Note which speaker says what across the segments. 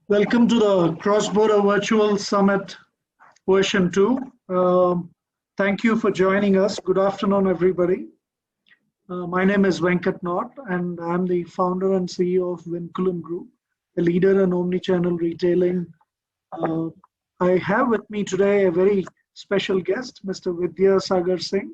Speaker 1: Welcome to the Cross-Border Virtual Summit version 2. Thank you for joining us. Good afternoon, everybody. My name is Venkat Naut, and I'm the founder and CEO of Vinculum Group, a leader in omnichannel retailing. I have with me today a very special guest, Mr. Vidya Sagar Singh.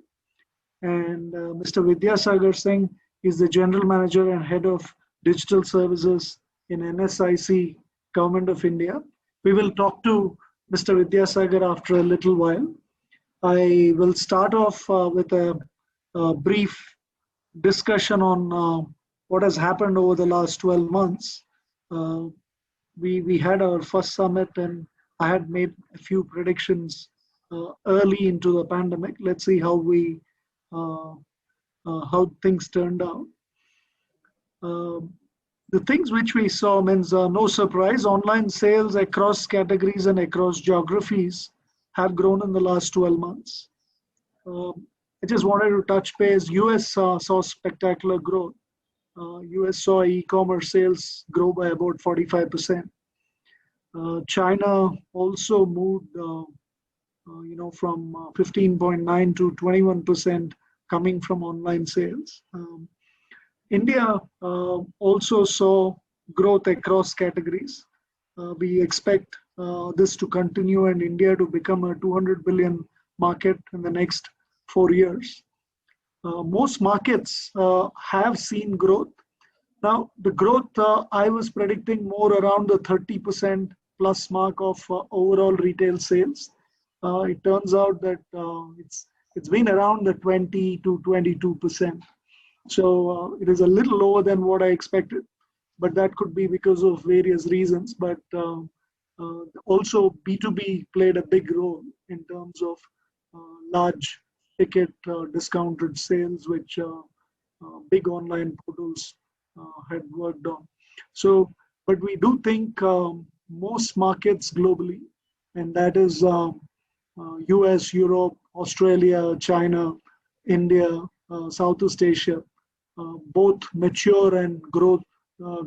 Speaker 1: And Mr. Vidya Sagar Singh is the General Manager and Head of Digital Services in NSIC, Government of India. We will talk to Mr. Vidya Sagar after a little while. I will start off with a brief discussion on what has happened over the last 12 months. We had our first summit, and I had made a few predictions early into the pandemic. Let's see how things turned out. The things which we saw means no surprise, online sales across categories and across geographies have grown in the last 12 months. I just wanted to touch base. US saw spectacular growth. US saw e-commerce sales grow by about 45%. China also moved, from 15.9 to 21% coming from online sales. India also saw growth across categories. We expect this to continue and India to become a 200 billion market in the next 4 years. Most markets have seen growth. Now, the growth I was predicting more around the 30% plus mark of overall retail sales. It turns out that it's been around the 20 to 22%. So it is a little lower than what I expected, but that could be because of various reasons. But also B2B played a big role in terms of large ticket discounted sales, which big online portals had worked on. So, but we do think most markets globally, and that is US, Europe, Australia, China, India, Southeast Asia, both mature and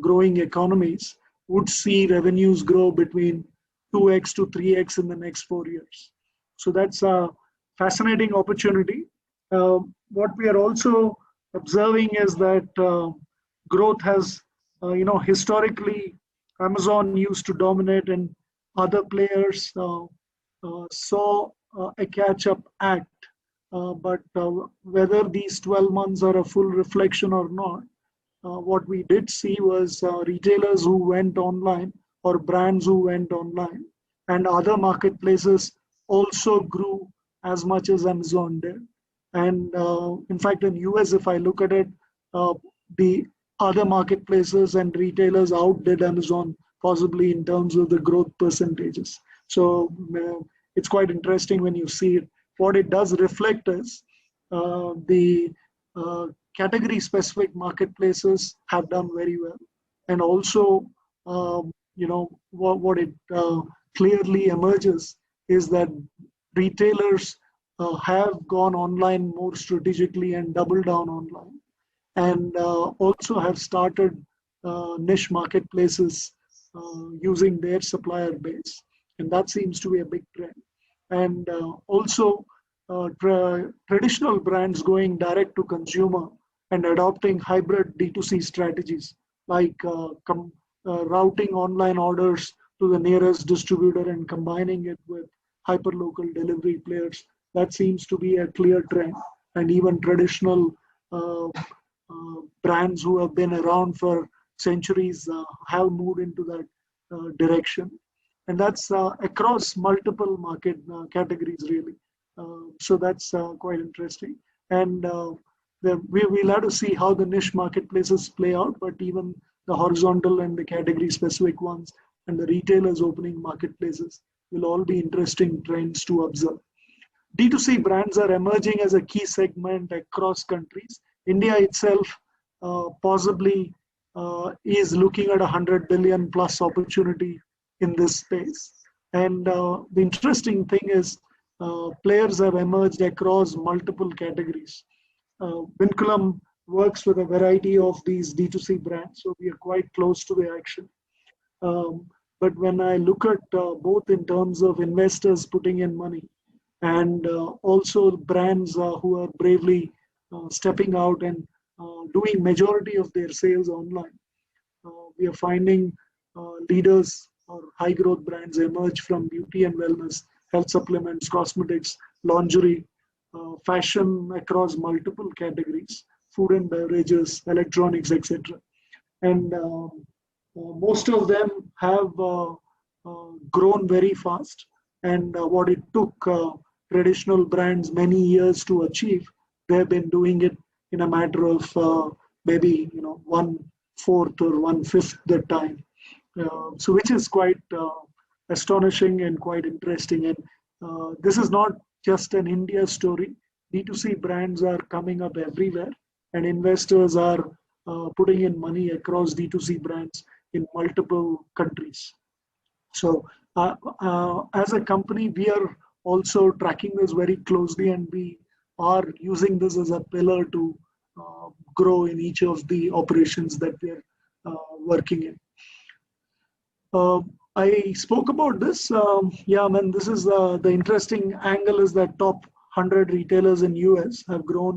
Speaker 1: growing economies would see revenues grow between 2x to 3x in the next 4 years. So that's a fascinating opportunity. What we are also observing is that growth has, historically, Amazon used to dominate and other players saw a catch-up act. But whether these 12 months are a full reflection or not, what we did see was retailers who went online or brands who went online, and other marketplaces also grew as much as Amazon did. And in fact, in US, if I look at it, the other marketplaces and retailers outdid Amazon possibly in terms of the growth percentages. So it's quite interesting when you see it. What it does reflect is the category specific marketplaces have done very well. And also, what it clearly emerges is that retailers have gone online more strategically and doubled down online, and also have started niche marketplaces using their supplier base. And that seems to be a big trend. And also traditional brands going direct to consumer and adopting hybrid D2C strategies, like routing online orders to the nearest distributor and combining it with hyperlocal delivery players. That seems to be a clear trend. And even traditional brands who have been around for centuries have moved into that direction. And that's across multiple market categories, really. So that's quite interesting. And we'll have to see how the niche marketplaces play out, but even the horizontal and the category specific ones and the retailers opening marketplaces will all be interesting trends to observe. D2C brands are emerging as a key segment across countries. India itself possibly is looking at 100 billion plus opportunity in this space. And the interesting thing is players have emerged across multiple categories. Vinculum works with a variety of these D2C brands, so we are quite close to the action. But when I look at both in terms of investors putting in money and also brands who are bravely stepping out and doing majority of their sales online, we are finding leaders or high growth brands emerge from beauty and wellness, health supplements, cosmetics, lingerie, fashion across multiple categories, food and beverages, electronics, etc. And most of them have grown very fast. And what it took traditional brands many years to achieve, they have been doing it in a matter of maybe 1/4 or 1/5 the time. So which is quite astonishing and quite interesting. And this is not just an India story. D2C brands are coming up everywhere, and investors are putting in money across D2C brands in multiple countries. So as a company, we are also tracking this very closely, and we are using this as a pillar to grow in each of the operations that we are working in. I spoke about this. Yeah, man, this is the interesting angle is that top 100 retailers in US have grown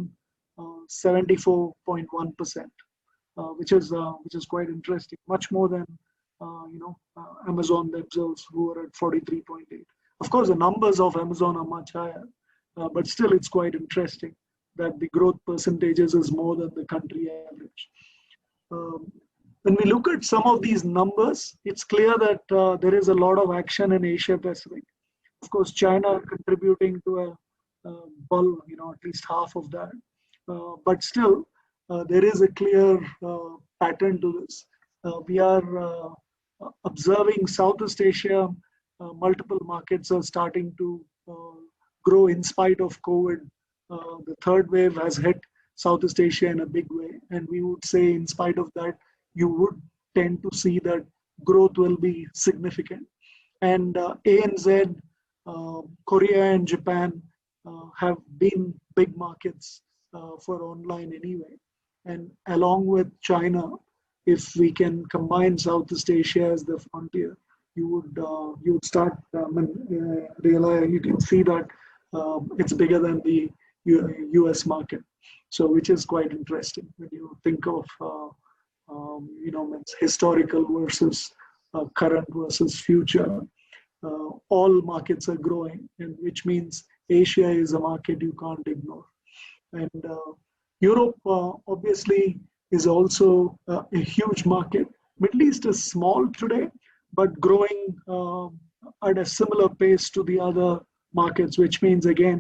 Speaker 1: 74.1%, which is quite interesting, much more than Amazon themselves, who are at 43.8. Of course, the numbers of Amazon are much higher, but still it's quite interesting that the growth percentages is more than the country average. When we look at some of these numbers, it's clear that there is a lot of action in Asia Pacific. Of course, China contributing to a bulk, at least half of that. But still, there is a clear pattern to this. We are observing Southeast Asia, multiple markets are starting to grow in spite of COVID. The third wave has hit Southeast Asia in a big way. And we would say in spite of that, you would tend to see that growth will be significant. And ANZ, Korea and Japan have been big markets for online anyway. And along with China, if we can combine Southeast Asia as the frontier, you would start realize, you can see that it's bigger than the US market. So which is quite interesting when you think of historical versus current versus future. All markets are growing, and which means Asia is a market you can't ignore. And Europe obviously is also a huge market. Middle East is small today, but growing at a similar pace to the other markets, which means again,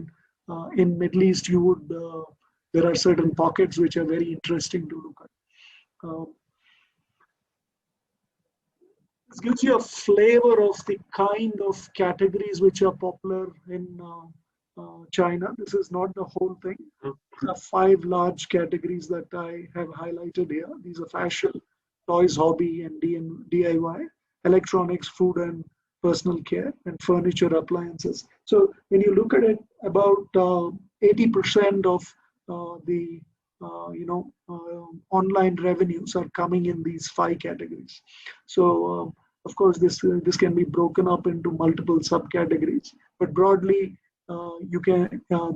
Speaker 1: in Middle East, you would there are certain pockets which are very interesting to look at. This gives you a flavor of the kind of categories which are popular in China. This is not the whole thing. There are 5 large categories that I have highlighted here. These are fashion, toys, hobby, and DIY, electronics, food and personal care, and furniture, appliances. So when you look at it, about 80% of the online revenues are coming in these 5 categories. So of course, this can be broken up into multiple subcategories, but broadly,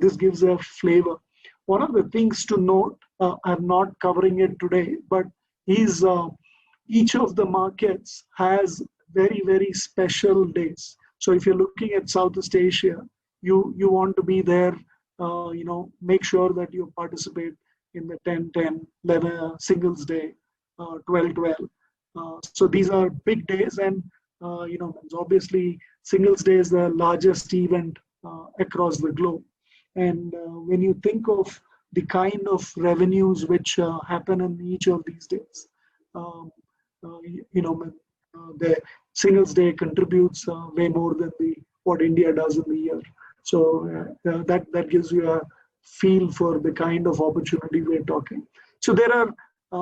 Speaker 1: this gives a flavor. One of the things to note, I'm not covering it today, but is each of the markets has very, very special days. So if you're looking at Southeast Asia, you want to be there, make sure that you participate in the 10-10, 11 Singles Day, 12-12. So these are big days, and obviously Singles Day is the largest event across the globe. And when you think of the kind of revenues which happen in each of these days, the Singles Day contributes way more than what India does in the year. So that gives you a feel for the kind of opportunity we're talking. So there are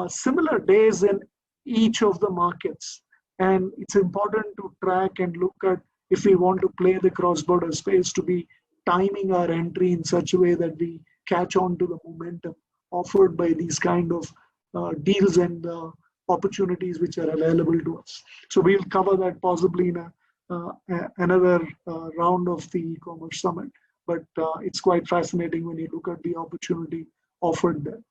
Speaker 1: similar days in each of the markets, and it's important to track and look at, if we want to play the cross-border space, to be timing our entry in such a way that we catch on to the momentum offered by these kind of deals and opportunities which are available to us. So we'll cover that possibly in another round of the e-commerce summit. But it's quite fascinating when you look at the opportunity offered there.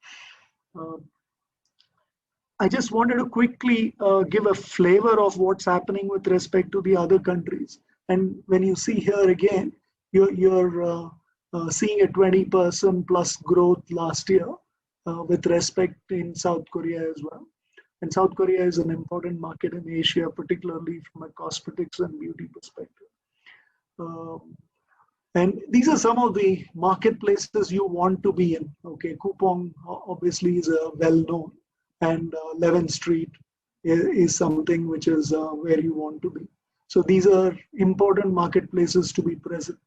Speaker 1: I just wanted to quickly give a flavor of what's happening with respect to the other countries. And when you see here again, you're seeing a 20% plus growth last year with respect in South Korea as well. And South Korea is an important market in Asia, particularly from a cosmetics and beauty perspective. And these are some of the marketplaces you want to be in. Okay, Coupang obviously is well-known, and 11th Street is something which is where you want to be. So these are important marketplaces to be present.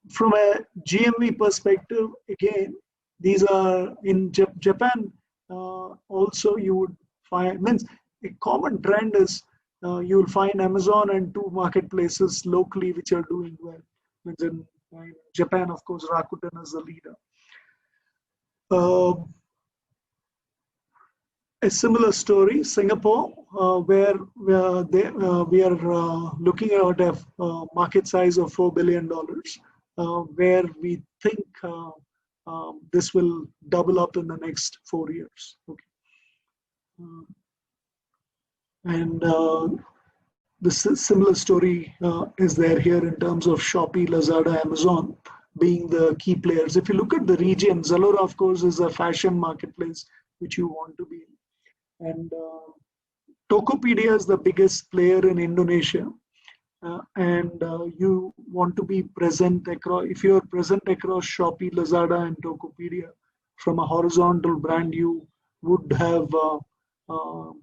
Speaker 1: From a GMV perspective, again, these are in Japan. Also, you would find, means a common trend is you will find Amazon and 2 marketplaces locally which are doing well. Means in Japan, of course, Rakuten is the leader. A similar story, Singapore, where we are looking at a market size of $4 billion, where we think this will double up in the next 4 years. Okay. And the similar story is there here in terms of Shopee, Lazada, Amazon being the key players. If you look at the region, Zalora, of course, is a fashion marketplace which you want to be in. And Tokopedia is the biggest player in Indonesia. And you want to be present across, if you're present across Shopee, Lazada, and Tokopedia, from a horizontal brand, you would have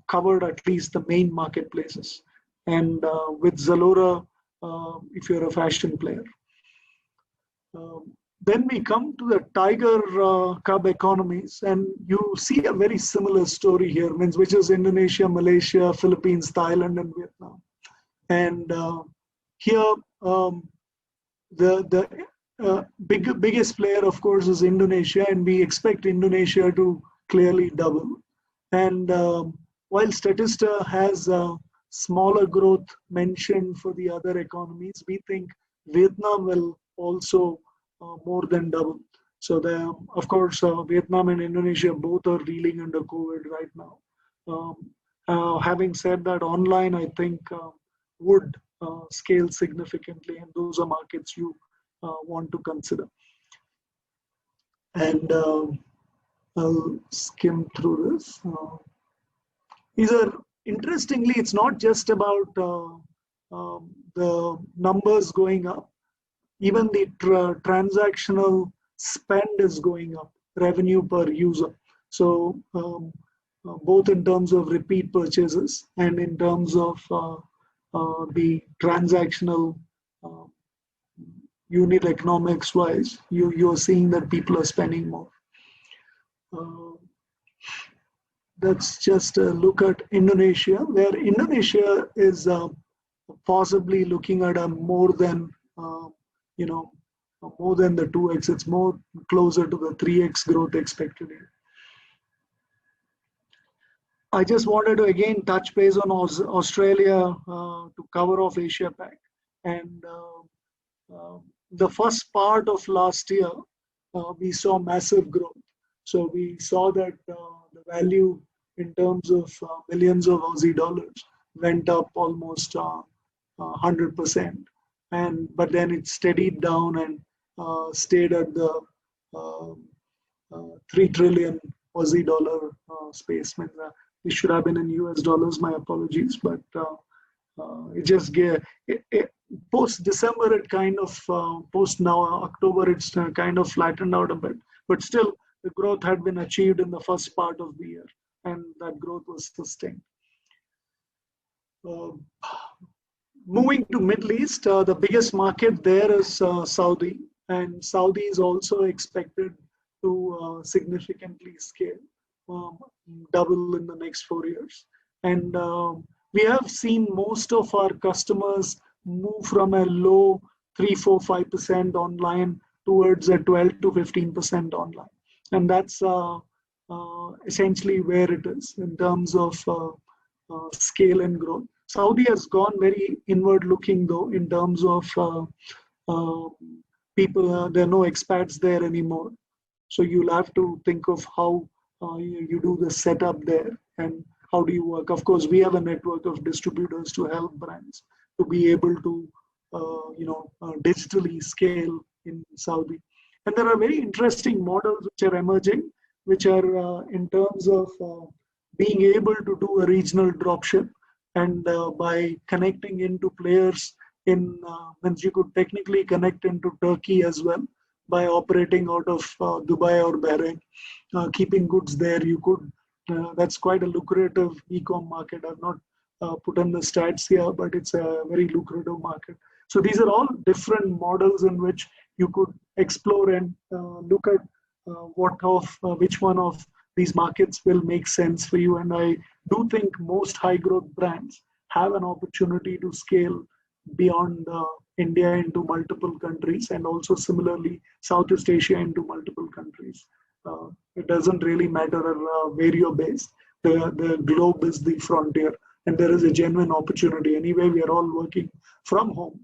Speaker 1: covered at least the main marketplaces. And with Zalora, if you're a fashion player. Then we come to the tiger cub economies, and you see a very similar story here, which is Indonesia, Malaysia, Philippines, Thailand, and Vietnam. And here, the biggest player, of course, is Indonesia, and we expect Indonesia to clearly double. And while Statista has smaller growth mentioned for the other economies, we think Vietnam will also more than double. So, of course, Vietnam and Indonesia both are reeling under COVID right now. Having said that, online, I think, would scale significantly, and those are markets you want to consider. And I'll skim through this. These are, interestingly, it's not just about the numbers going up. Even the transactional spend is going up, revenue per user. So both in terms of repeat purchases and in terms of the transactional unit economics wise, you're seeing that people are spending more. That's just a look at Indonesia, where Indonesia is possibly looking at a more than more than the 2x. It's more closer to the 3x growth expected here. I just wanted to again touch base on Australia to cover off Asia Pac. And the first part of last year, we saw massive growth. So we saw that the value in terms of millions of Aussie dollars went up almost 100%. But then it steadied down and stayed at the 3 trillion Aussie dollar space. It should have been in US dollars, my apologies, but it just post December, it kind of, post now October, it's kind of flattened out a bit, but still the growth had been achieved in the first part of the year, and that growth was sustained. Moving to Middle East, the biggest market there is Saudi, and Saudi is also expected to significantly scale, double in the next 4 years. And we have seen most of our customers move from a low 3, 4, 5% online towards a 12 to 15% online. And that's essentially where it is in terms of scale and growth. Saudi has gone very inward looking though in terms of uh, people, there are no expats there anymore. So you'll have to think of how you do the setup there and how do you work. Of course, we have a network of distributors to help brands to be able to, digitally scale in Saudi. And there are very interesting models which are emerging, which are in terms of being able to do a regional dropship and by connecting into players in, means you could technically connect into Turkey as well by operating out of Dubai or Bahrain, keeping goods there. You could, that's quite a lucrative e-com market. I've not put in the stats here, but it's a very lucrative market. So these are all different models in which you could explore and look at which one of these markets will make sense for you. And I do think most high growth brands have an opportunity to scale beyond India into multiple countries, and also similarly Southeast Asia into multiple countries. It doesn't really matter where you're based. The globe is the frontier, and there is a genuine opportunity. Anyway, we are all working from home,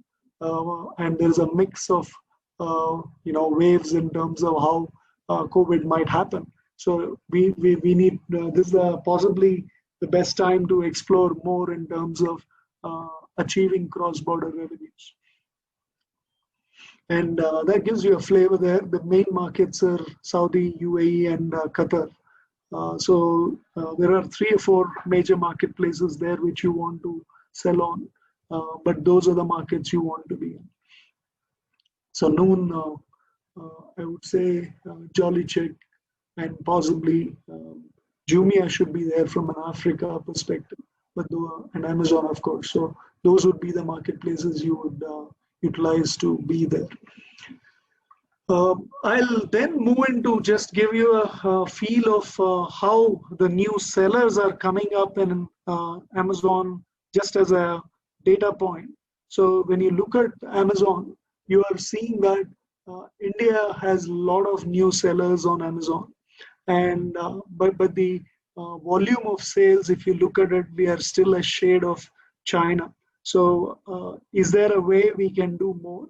Speaker 1: and there is a mix of waves in terms of how COVID might happen. So we need this is possibly the best time to explore more in terms of achieving cross-border revenues. And that gives you a flavor there. The main markets are Saudi, UAE, and Qatar. So there are 3 or 4 major marketplaces there which you want to sell on, but those are the markets you want to be in. So Noon, I would say Jolly Chick, and possibly Jumia should be there from an Africa perspective, but and Amazon, of course. So those would be the marketplaces you would utilize to be there. I'll then move into just give you a feel of how the new sellers are coming up in Amazon, just as a data point. So when you look at Amazon, you are seeing that India has a lot of new sellers on Amazon, and but the volume of sales, if you look at it, we are still a shade of China. So is there a way we can do more?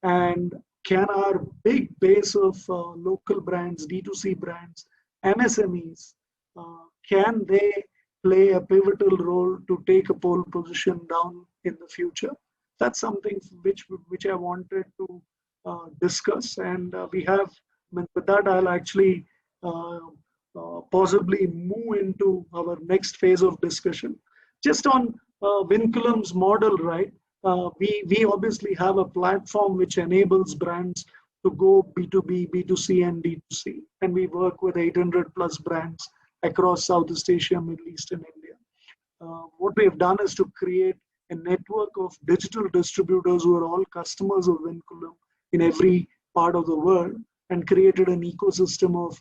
Speaker 1: And can our big base of local brands, D2C brands, MSMEs, can they play a pivotal role to take a pole position down in the future? That's something which I wanted to discuss. And we have, with that, I'll actually possibly move into our next phase of discussion. Just on Vinculum's model, right? We obviously have a platform which enables brands to go B2B, B2C, and D2C. And we work with 800 plus brands across Southeast Asia, Middle East, and India. What we have done is to create a network of digital distributors who are all customers of Vinculum in every part of the world, and created an ecosystem of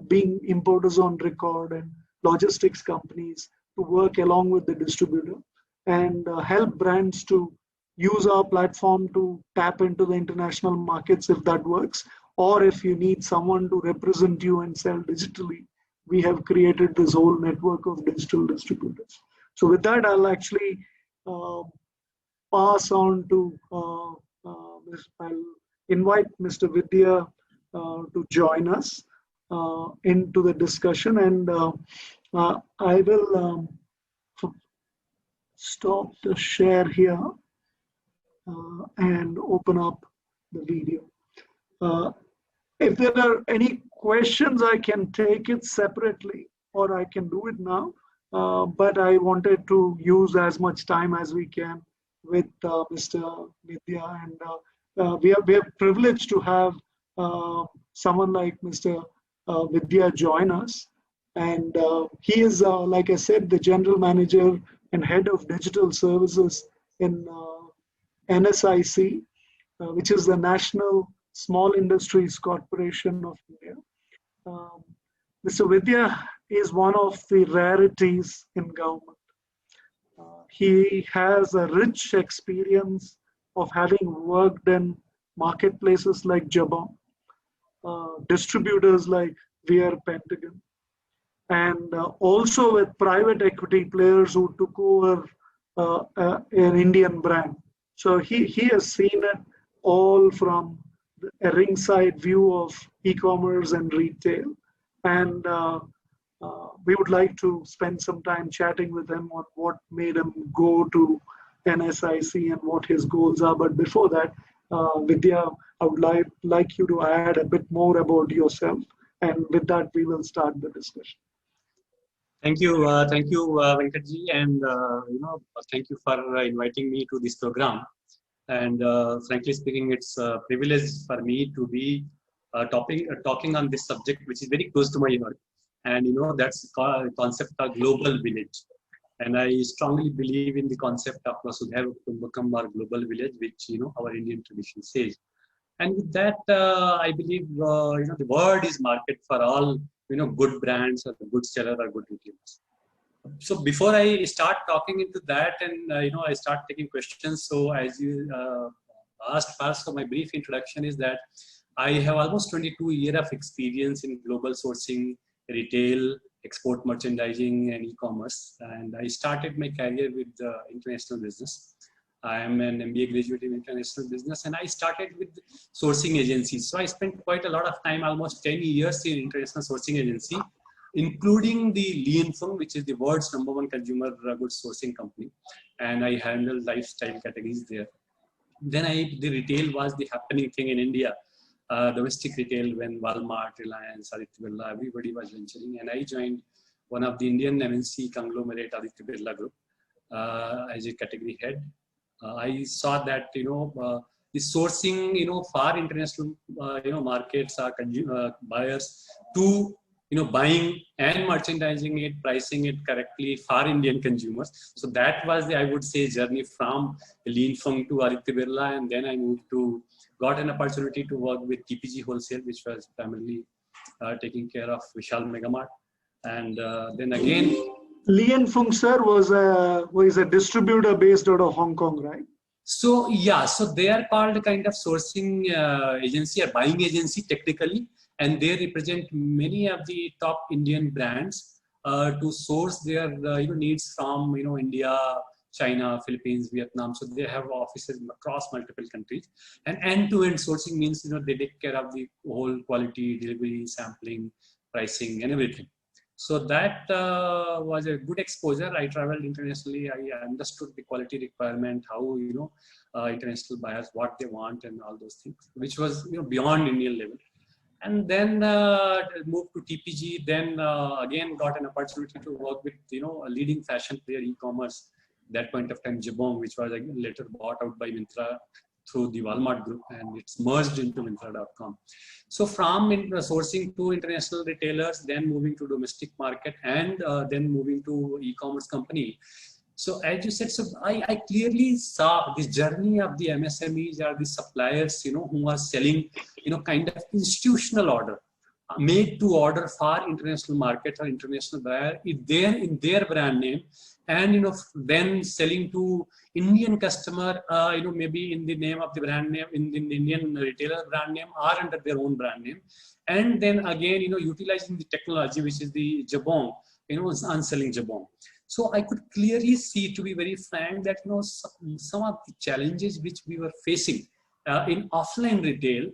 Speaker 1: being importers on record and logistics companies to work along with the distributor and help brands to use our platform to tap into the international markets if that works, or if you need someone to represent you and sell digitally, we have created this whole network of digital distributors. So with that, I'll actually pass on to, I'll invite Mr. Vidya to join us into the discussion, and I will stop the share here and open up the video. If there are any questions, I can take it separately or I can do it now, but I wanted to use as much time as we can with Mr. Vidya, and we are privileged to have someone like Mr. Vidya join us, and he is, like I said, the general manager and head of digital services in NSIC, which is the National Small Industries Corporation of India. Mr. Vidya is one of the rarities in government. He has a rich experience of having worked in marketplaces like Jabon, distributors like via Pentagon, and also with private equity players who took over an Indian brand. So he has seen it all from a ringside view of e-commerce and retail. And we would like to spend some time chatting with him on what made him go to NSIC and what his goals are. But before that, Vidya, I would like you to add a bit more about yourself. And with that, we will start the discussion.
Speaker 2: Thank you, Venkatji, and thank you for inviting me to this program. And frankly speaking, it's a privilege for me to be talking on this subject, which is very close to my heart. And that's the concept of global village. And I strongly believe in the concept of Vasudhaiva Kutumbakam, our global village, which our Indian tradition says. And with that, I believe the world is market for all good brands or good seller or good retailers. So before I start talking into that, and I start taking questions. So as you asked first, so my brief introduction is that I have almost 22 years of experience in global sourcing, retail, export merchandising, and e-commerce. And I started my career with international business. I am an MBA graduate in international business, and I started with sourcing agencies. So I spent quite a lot of time, almost 10 years in international sourcing agency, including the Vinculum, which is the world's #1 consumer goods sourcing company. And I handled lifestyle categories there. Then the retail was the happening thing in India. Domestic retail, when Walmart, Reliance, Aditya Birla, everybody was venturing. And I joined one of the Indian MNC conglomerate, Aditya Birla Group, as a category head. I saw that, the sourcing, for international, markets or buyers to, buying and merchandising it, pricing it correctly for Indian consumers. So that was the, I would say, journey from Vinculum to Aditya Birla. And then I got an opportunity to work with TPG Wholesale, which was primarily taking care of Vishal Megamart. And then again,
Speaker 1: Vinculum, sir, was a distributor based out of Hong Kong, right?
Speaker 2: So yeah, so they are called a kind of sourcing agency or buying agency technically, and they represent many of the top Indian brands to source their needs from India, China, Philippines, Vietnam. So they have offices across multiple countries, and end-to-end sourcing means they take care of the whole quality, delivery, sampling, pricing, and everything. So that was a good exposure. I traveled internationally. I understood the quality requirement, how international buyers, what they want, and all those things, which was beyond Indian level. And then moved to TPG. Then again got an opportunity to work with a leading fashion player, e-commerce. That point of time, Jabong, which was later bought out by Myntra through the Walmart group, and it's merged into Myntra.com. So from sourcing to international retailers, then moving to domestic market, and then moving to e-commerce company. So as you said, so I clearly saw this journey of the MSMEs or the suppliers, who are selling, kind of institutional order, made to order for international market or international buyer in their brand name, and then selling to Indian customer, maybe in the name of the brand name, in the Indian retailer brand name, or under their own brand name, and then again utilizing the technology, which is the Jabong, unselling Jabong. So I could clearly see, to be very frank, that some of the challenges which we were facing in offline retail.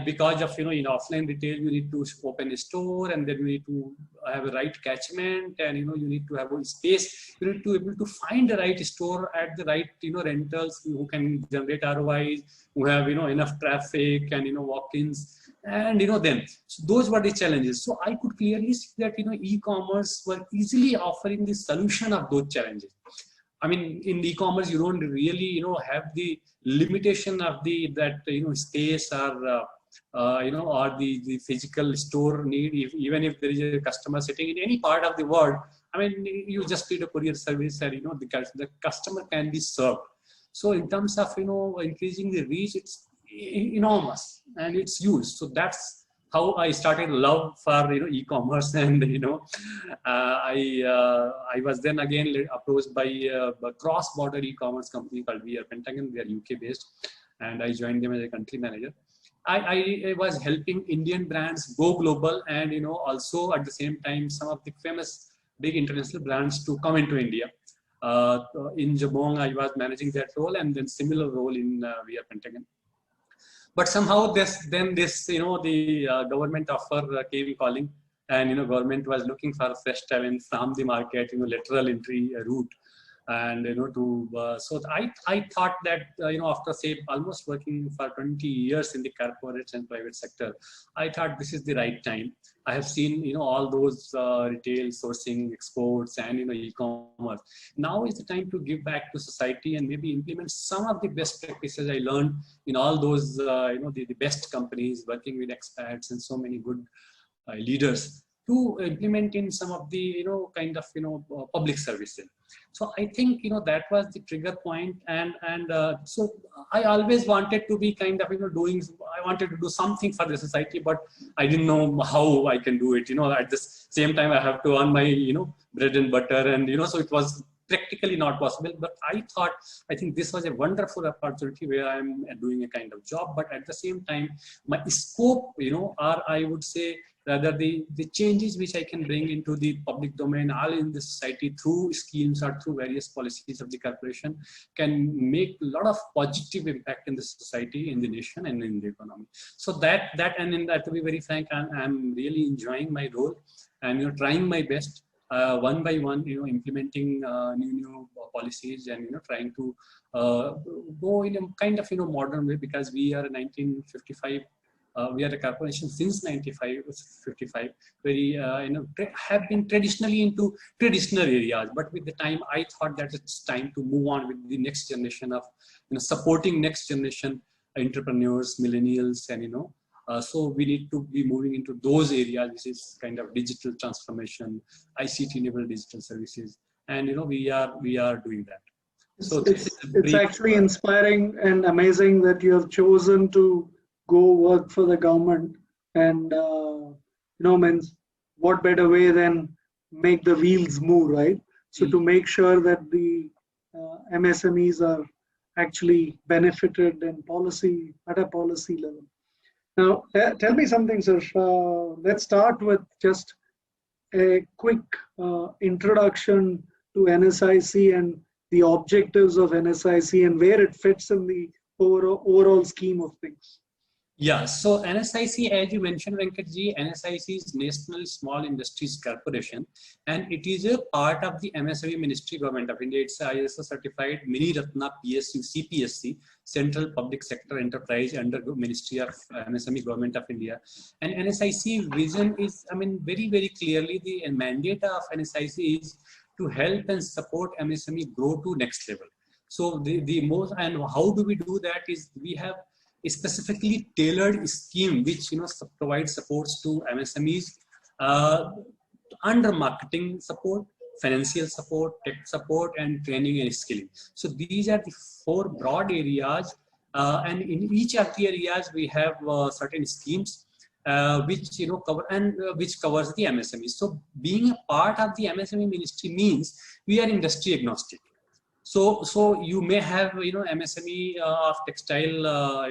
Speaker 2: Because of, in offline retail, you need to open a store, and then you need to have a right catchment, and, you need to have a space. You need to be able to find the right store at the right, rentals who can generate ROIs, who have, enough traffic and, walk-ins, and, then. So those were the challenges. So I could clearly see that, e-commerce were easily offering the solution of those challenges. I mean, in e-commerce, you don't really, have the limitation of space or, or the physical store need. Even if there is a customer sitting in any part of the world, I mean, you just need a courier service, and, the customer can be served. So in terms of, increasing the reach, it's enormous and it's used. So that's how I started love for e-commerce, and I was then again approached by a cross-border e-commerce company called Pentagon. They are UK based, and I joined them as a country manager. I was helping Indian brands go global, and also at the same time some of the famous big international brands to come into India. In Jabong, I was managing that role, and then similar role in via Pentagon. But somehow then this the government offer came calling, and government was looking for fresh talent from the market, lateral entry route. And so I thought that after say almost working for 20 years in the corporate and private sector, I thought this is the right time. I have seen all those retail sourcing, exports, and e-commerce. Now is the time to give back to society and maybe implement some of the best practices I learned in all those the best companies, working with expats and so many good leaders, to implement in some of the kind of public services. So I think that was the trigger point, and so I always wanted to be kind of I wanted to do something for the society, but I didn't know how I can do it. At the same time I have to earn my bread and butter, and so it was practically not possible. But I think this was a wonderful opportunity where I'm doing a kind of job, but at the same time my scope or I would say rather the changes which I can bring into the public domain, all in the society through schemes or through various policies of the corporation, can make a lot of positive impact in the society, in the nation, and in the economy. So that and in that, to be very frank, I'm really enjoying my role, and trying my best one by one, implementing new policies, and trying to go in a kind of modern way, because we are 1955. We are a corporation since 55, very have been traditionally into traditional areas, but with the time I thought that it's time to move on with the next generation of supporting next generation entrepreneurs, millennials, and so we need to be moving into those areas, which is kind of digital transformation, ICT enabled digital services, and we are doing that. So
Speaker 1: it's actually inspiring and amazing that you have chosen to go work for the government, and means what better way than make the wheels move, right? So to make sure that the MSMEs are actually benefited and at a policy level. Now, tell me something, sir. Let's start with just a quick introduction to NSIC and the objectives of NSIC and where it fits in the overall scheme of things.
Speaker 2: Yeah, so NSIC, as you mentioned, Venkatji, NSIC is National Small Industries Corporation, and it is a part of the MSME Ministry, Government of India. It's ISO certified Mini Ratna PSU CPSC, Central Public Sector Enterprise under the Ministry of MSME, Government of India. And NSIC vision is, very, very clearly the mandate of NSIC is to help and support MSME grow to next level. So the most, and how do we do that is we have a specifically tailored scheme which provides supports to MSMEs under marketing support, financial support, tech support, and training and skilling. So these are the 4 broad areas, and in each of the areas we have certain schemes which cover and which covers the MSMEs. So being a part of the MSME ministry means we are industry agnostic. So you may have MSME of textile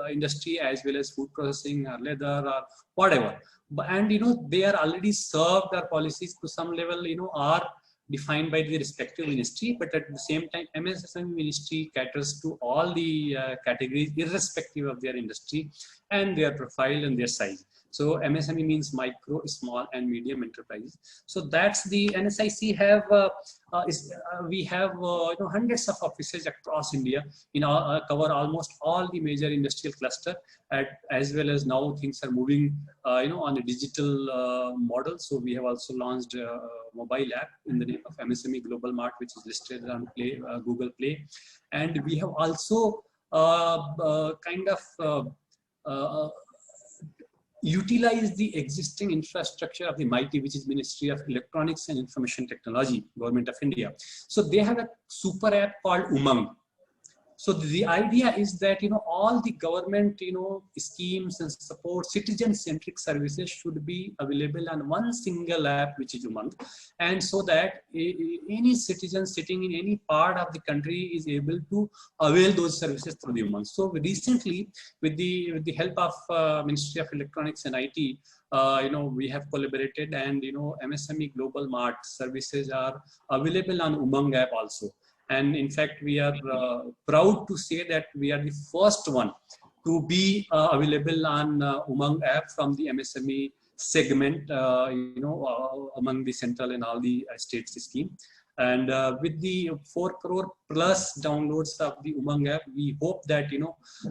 Speaker 2: industry as well as food processing or leather or whatever, and they are already served, our policies to some level are defined by the respective ministry, but at the same time MSME ministry caters to all the categories irrespective of their industry and their profile and their size. So MSME means micro, small, and medium enterprises. So that's the NSIC have. We have hundreds of offices across India. Cover almost all the major industrial cluster. As well as now things are moving on a digital model. So we have also launched a mobile app in the name of MSME Global Mart, which is listed on Google Play, and we have also utilize the existing infrastructure of the MIT, which is Ministry of Electronics and Information Technology, Government of India. So they have a super app called Umang. So the idea is that, all the government, schemes and support, citizen-centric services should be available on one single app, which is Umang, and so that any citizen sitting in any part of the country is able to avail those services through the Umang. So recently, with the help of Ministry of Electronics and IT, we have collaborated, and MSME Global Mart services are available on Umang app also. And in fact, we are proud to say that we are the first one to be available on Umang app from the MSME segment, among the central and all the states scheme. And with the 4 crore plus downloads of the Umang app, we hope that,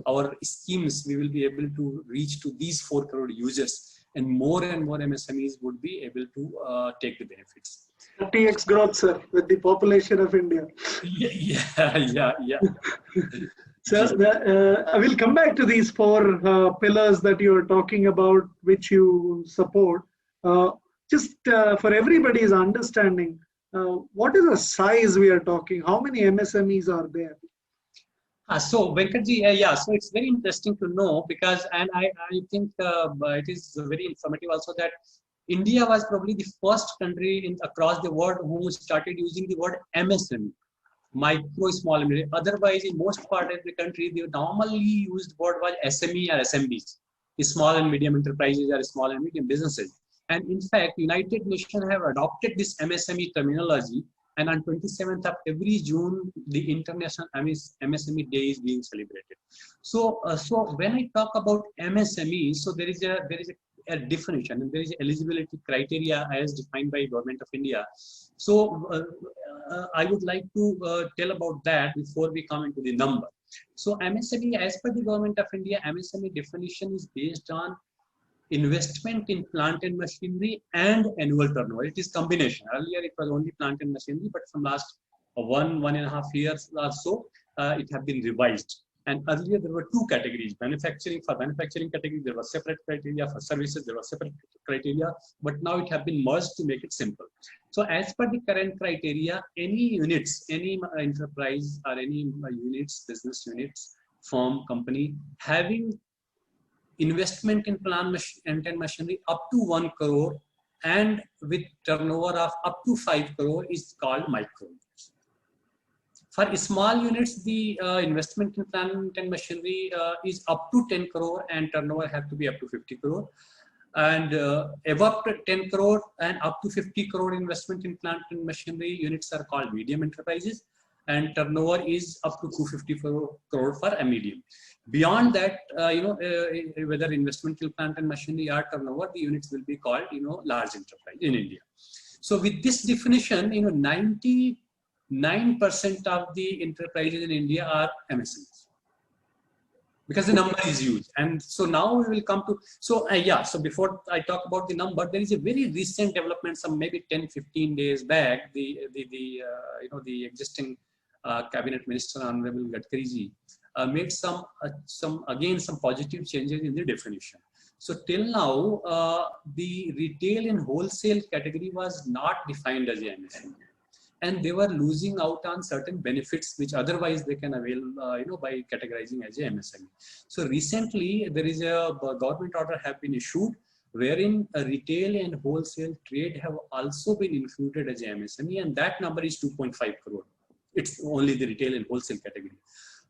Speaker 2: our schemes, we will be able to reach to these 4 crore users, and more MSMEs would be able to take the benefits.
Speaker 1: 30x growth, sir, with the population of India.
Speaker 2: Yeah.
Speaker 1: So I will come back to these 4 pillars that you are talking about, which you support. Just for everybody's understanding, what is the size we are talking? How many MSMEs are there?
Speaker 2: So Venkatji, so it's very interesting to know, because, and I think it is very informative also, that India was probably the first country across the world who started using the word MSME, micro, small, and medium. Otherwise, in most part of the country, the normally used word was SME or SMBs, small and medium enterprises or small and medium businesses. And in fact, United Nations have adopted this MSME terminology, and on 27th of every June, the International MSME Day is being celebrated. So when I talk about MSME, so there is a definition, and there is eligibility criteria as defined by Government of India. So I would like to tell about that before we come into the number. So MSME, as per the Government of India, MSME definition is based on investment in plant and machinery and annual turnover. It is combination. Earlier it was only plant and machinery, but from last 1.5 years or so, it have been revised. And earlier there were 2 categories: manufacturing. For manufacturing category, there was separate criteria. For services, there was separate criteria. But now it have been merged to make it simple. So as per the current criteria, any units, any enterprise or any units, business units, firm, company having investment in plant and machinery up to 1 crore and with turnover of up to 5 crore is called micro. For small units, the investment in plant and machinery is up to 10 crore and turnover has to be up to 50 crore. And above 10 crore and up to 50 crore investment in plant and machinery units are called medium enterprises, and turnover is up to 254 crore for a medium. Beyond that, whether investment in plant and machinery or turnover, the units will be called, large enterprise in India. So with this definition, 99% of the enterprises in India are MSMEs, because the number is huge. And so now we will come to, so before I talk about the number, there is a very recent development, some maybe 10-15 days back, the existing cabinet minister, Honorable Gadkariji, made some positive changes in the definition. So till now, the retail and wholesale category was not defined as a MSME, and they were losing out on certain benefits which otherwise they can avail, by categorizing as a MSME. So recently, there is a government order have been issued, wherein retail and wholesale trade have also been included as a MSME, and that number is 2.5 crore. It's only the retail and wholesale category.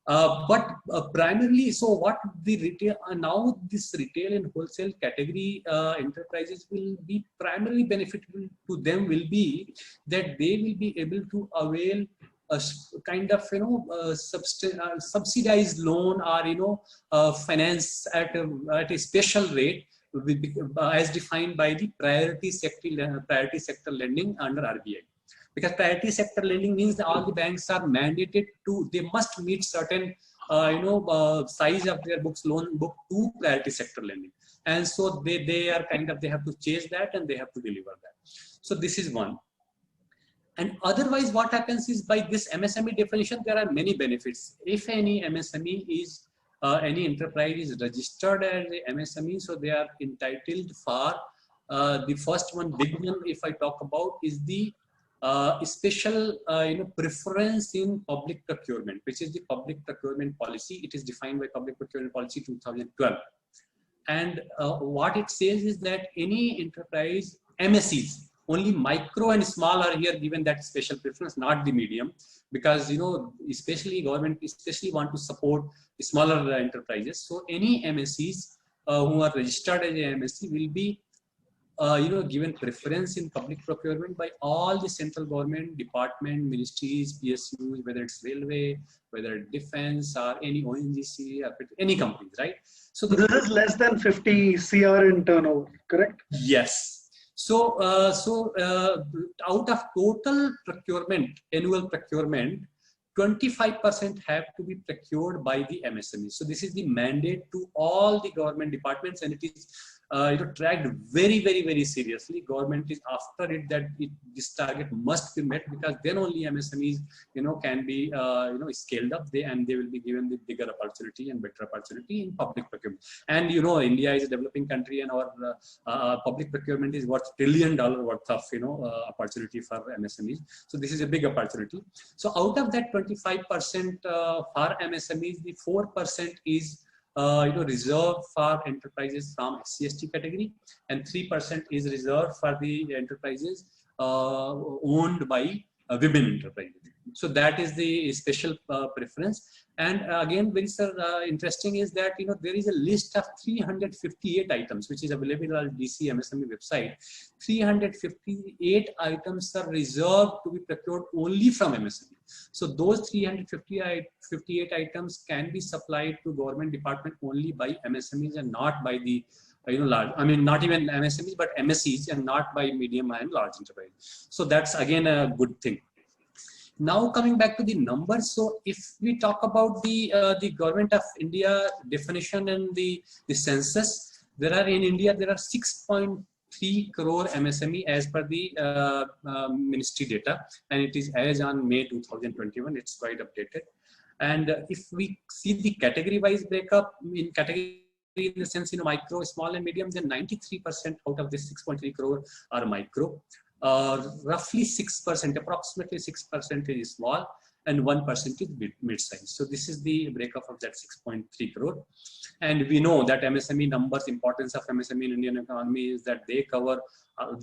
Speaker 2: But primarily, so what the retail, now this retail and wholesale category enterprises will be primarily beneficial to them will be that they will be able to avail a kind of, subsidized loan or, finance at a special rate as defined by the priority sector lending under RBI. Because priority sector lending means that all the banks are mandated to, they must meet certain, size of their loan book to priority sector lending. And so they are they have to chase that and they have to deliver that. So this is one. And otherwise what happens is, by this MSME definition, there are many benefits. If any MSME is, any enterprise is registered as a MSME, so they are entitled for, the first one, big one, if I talk about, is the special preference in public procurement, which is the public procurement policy. It is defined by Public Procurement Policy 2012. And what it says is that any enterprise MSEs, only micro and small are here given that special preference, not the medium, because especially government especially want to support smaller enterprises. So any MSEs who are registered as a MSE will be given preference in public procurement by all the central government department, ministries, PSUs, whether it's railway, whether it's defense or any ONGC or any companies, right? So
Speaker 1: this is less than 50 CR in turnover, correct?
Speaker 2: Yes. So, out of total procurement, annual procurement, 25% have to be procured by the MSMEs. So this is the mandate to all the government departments, and it is tracked very, very, very seriously. Government is after it that this target must be met, because then only MSMEs can be scaled up, and they will be given the bigger opportunity and better opportunity in public procurement. And India is a developing country, and our public procurement is worth $1 trillion worth of opportunity for MSMEs. So this is a big opportunity. So out of that 25% for MSMEs, the 4% is reserved for enterprises from SC/ST category, and 3% is reserved for the enterprises owned by women enterprises. So that is the special preference. And again, very interesting is that there is a list of 358 items which is available on DC MSME website. 358 items are reserved to be procured only from MSME. So those 358 items can be supplied to government department only by MSMEs and not by the large, not even MSMEs, but MSEs, and not by medium and large enterprises. So that's again a good thing. Now coming back to the numbers, so if we talk about the Government of India definition and the census, in India there are 6.3 crore MSME as per the ministry data, and it is as on May 2021. It's quite updated. And if we see the category-wise breakup, in category in the sense micro, small, and medium, then 93% out of this 6.3 crore are micro. Roughly 6%, approximately 6% is small, and 1% is mid-size. So this is the breakup of that 6.3 crore. And we know that MSME numbers, importance of MSME in Indian economy is that they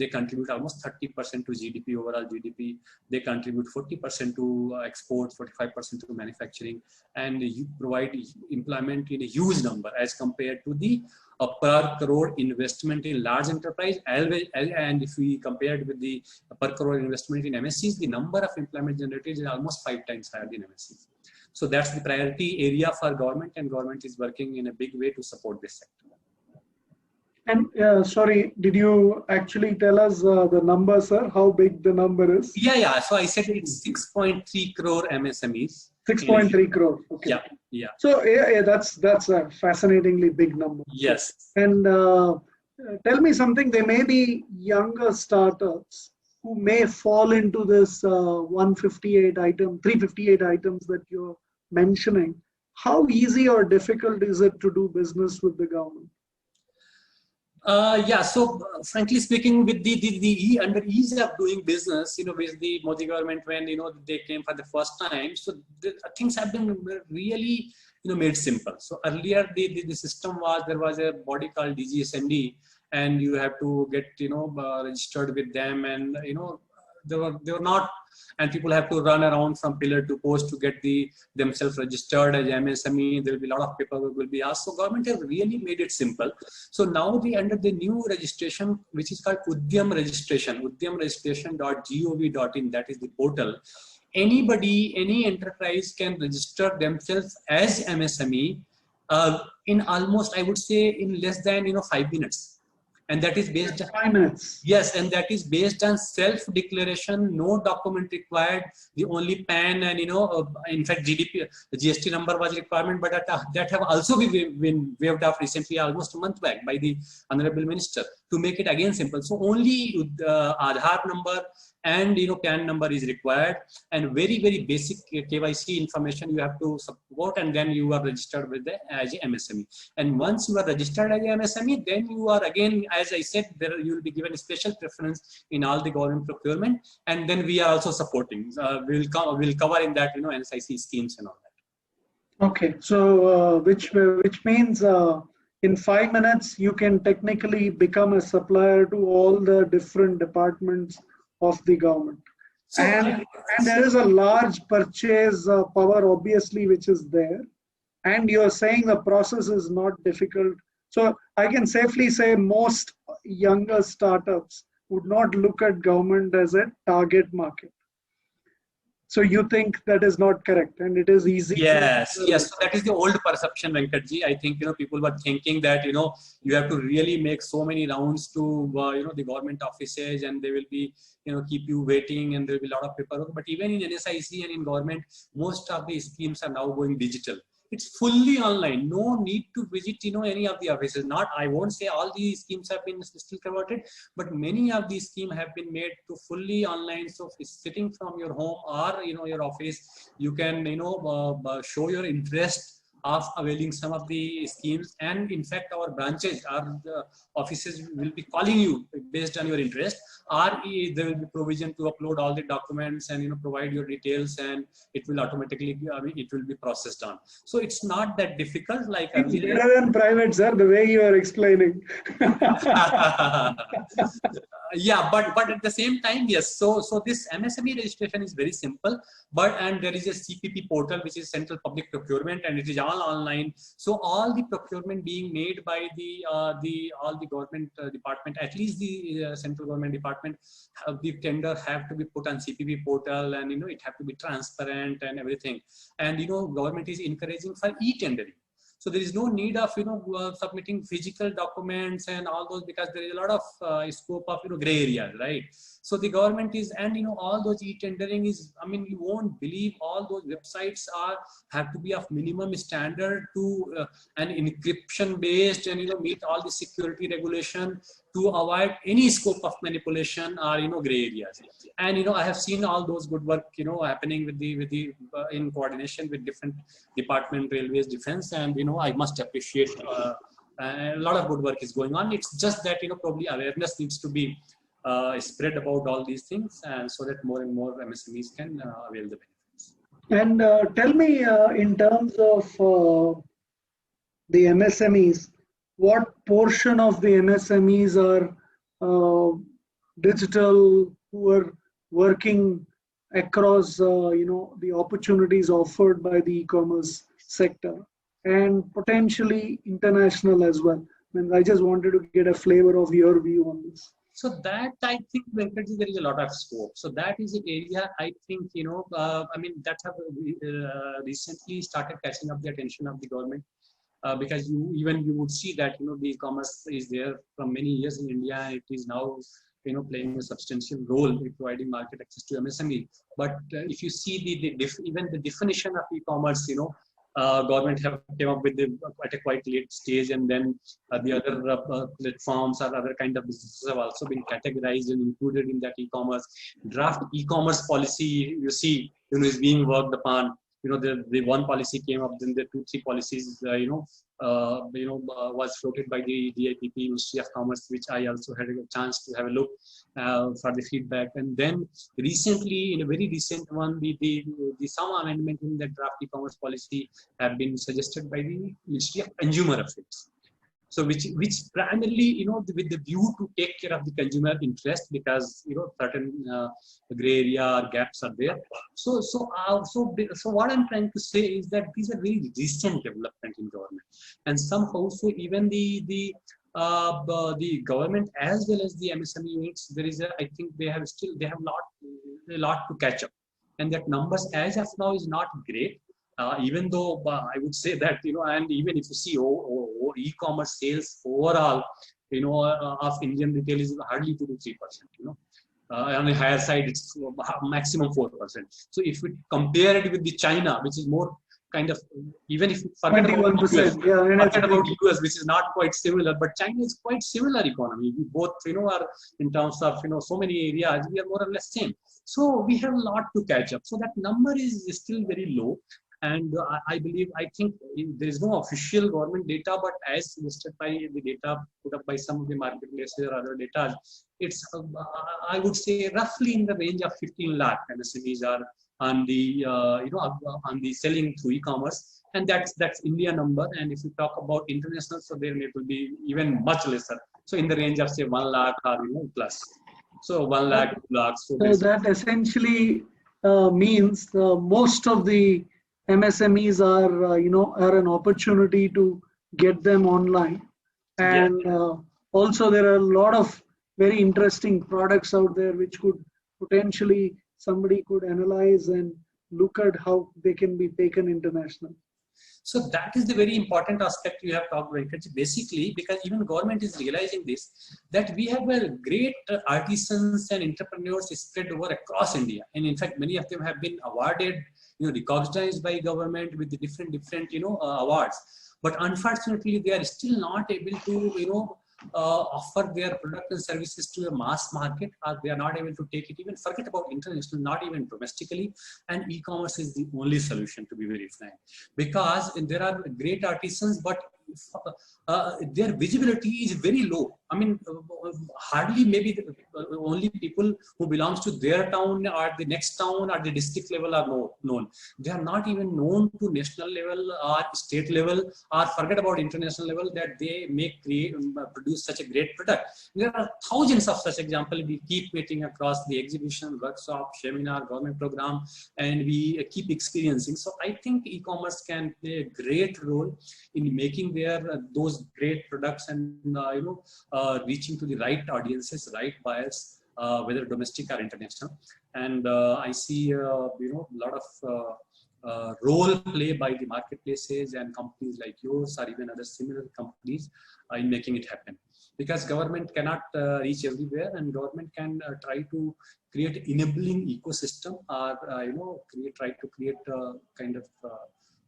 Speaker 2: contribute almost 30% to GDP, overall GDP. They contribute 40% to exports, 45% to manufacturing, and you provide employment in a huge number as compared to the per crore investment in large enterprise. And if we compare it with the per crore investment in MSCs, the number of employment generated is almost 5 times higher than MSCs. So that's the priority area for government, and government is working in a big way to support this sector.
Speaker 1: And sorry, did you actually tell us the number, sir? How big the number is?
Speaker 2: Yeah. So I said it's 6.3 crore MSMEs.
Speaker 1: 6.3 crore. Okay.
Speaker 2: Yeah.
Speaker 1: So that's a fascinatingly big number.
Speaker 2: Yes.
Speaker 1: And tell me something. There may be younger startups who may fall into this 358 items that you're mentioning. How easy or difficult is it to do business with the government?
Speaker 2: So frankly speaking, with the under ease of doing business, with the Modi government, when they came for the first time, so the things have been really made simple. So earlier the system was, there was a body called DGSND, and you have to get registered with them, and they were not, and people have to run around from pillar to post to get themselves registered as MSME. There will be a lot of paperwork will be asked. So government has really made it simple. So now under the new registration, which is called Udyam registration, udyamregistration.gov.in, that is the portal. Anybody, any enterprise can register themselves as MSME in almost, I would say, in less than 5 minutes. And that is based on
Speaker 1: 5 minutes.
Speaker 2: Yes, and that is based on self-declaration, no document required. The only PAN and in fact GST number was requirement, but that have also been waived off recently, almost a month back, by the Honorable Minister, to make it again simple. So only Aadhaar number and PAN number is required, and very basic KYC information you have to support, and then you are registered with as a MSME. And once you are registered as a MSME, then you are again, as I said, there you will be given a special preference in all the government procurement, and then we are also supporting. We'll cover in that NSIC schemes and all that.
Speaker 1: Okay, so which means in 5 minutes you can technically become a supplier to all the different departments of the government. So, and there is a large purchase power obviously which is there, and you're saying the process is not difficult. So I can safely say most younger startups would not look at government as a target market. So you think that is not correct, and it is easy?
Speaker 2: Yes. So that is the old perception, Venkatji. I think people were thinking that you have to really make so many rounds to the government offices, and they will be keep you waiting, and there will be a lot of paperwork. But even in NSIC and in government, most of the schemes are now going digital. It's fully online. No need to visit any of the offices. I won't say all these schemes have been still converted, but many of these schemes have been made to fully online. So sitting from your home or your office, you can show your interest of availing some of the schemes. And in fact, our branches, our offices will be calling you based on your interest, or there will be provision to upload all the documents and provide your details, and it will automatically it will be processed on. So it's not that difficult like
Speaker 1: it's better than private, sir, the way you are explaining.
Speaker 2: Yeah, but at the same time, yes. So this MSME registration is very simple, and there is a CPP portal, which is Central Public Procurement, and it is all online. So all the procurement being made by all the government department, at least the central government department, the tender have to be put on CPP portal, and it have to be transparent and everything. And government is encouraging for e-tendering. So there is no need of submitting physical documents and all those, because there is a lot of scope of gray areas, right? So the government is, and all those e-tendering is, you won't believe, all those websites have to be of minimum standard to and encryption based, and meet all the security regulation to avoid any scope of manipulation or gray areas. And I have seen all those good work happening with the in coordination with different department, railways, defense, and I must appreciate a lot of good work is going on. It's just that probably awareness needs to be spread about all these things, and so that more and more MSMEs can avail the benefits.
Speaker 1: And tell me, in terms of the MSMEs, what portion of the MSMEs are digital, who are working across the opportunities offered by the e-commerce sector, and potentially international as well? I just wanted to get a flavor of your view on this.
Speaker 2: So that, I think, Venkatji, there is a lot of scope. So that is an area, I think, that have recently started catching up the attention of the government, because you would see that, the e-commerce is there from many years in India. It is now, playing a substantial role in providing market access to MSME. But if you see even the definition of e-commerce, government have came up with at a quite late stage, and then the other platforms or other kind of businesses have also been categorized and included in that e-commerce. Draft e-commerce policy, you see, is being worked upon. The one policy came up, then the 2-3 policies, was floated by the DIPP, Ministry of Commerce, which I also had a chance to have a look for the feedback. And then recently, in a very recent one, the some amendment in the draft e-commerce policy have been suggested by the Ministry of Consumer Affairs. So which primarily, with the view to take care of the consumer interest, because certain gray area or gaps are there. So what I'm trying to say is that these are very recent development in government, and somehow, so even the government as well as the MSME units, there is I think they have a lot to catch up, and that numbers as of now is not great. Even though I would say that, and even if you see e-commerce sales overall, of Indian retail is hardly 2 to 3%, on the higher side, it's maximum 4%. So if we compare it with the China, which is more kind of, even if you forget about
Speaker 1: 21%. Yeah, and
Speaker 2: forget about US, which is not quite similar, but China is quite similar economy. We both, are in terms of, so many areas, we are more or less same. So we have a lot to catch up. So that number is still very low. And I think there is no official government data, but as listed by the data put up by some of the marketplaces or other data, it's, I would say, roughly in the range of 15 lakh MSMEs are on the, on the selling through e-commerce. And that's India number. And if you talk about international, so then it will be even much lesser. So in the range of say 1 lakh or plus. So 1 lakh, 2 lakhs.
Speaker 1: So that essentially means most of the MSMEs are, are an opportunity to get them online. And also there are a lot of very interesting products out there which could potentially somebody could analyze and look at how they can be taken international.
Speaker 2: So that is the very important aspect you have talked about, basically, because even government is realizing this, that we have a great artisans and entrepreneurs spread over across India. And in fact, many of them have been awarded, recognized by government with the different, awards. But unfortunately, they are still not able to, offer their products and services to a mass market, or they are not able to take it, even forget about international, not even domestically. And e-commerce is the only solution, to be very frank, because there are great artisans, but their visibility is very low. I mean, hardly maybe only people who belongs to their town or the next town or the district level are known. They are not even known to national level or state level, or forget about international level, that they may produce such a great product. There are thousands of such examples. We keep meeting across the exhibition, workshop, seminar, government program, and we keep experiencing. So I think e-commerce can play a great role in making those great products and reaching to the right audiences, right buyers, whether domestic or international. And I see a lot of role play by the marketplaces and companies like yours, or even other similar companies, in making it happen. Because government cannot reach everywhere, and government can try to create enabling ecosystem, or try to create a kind of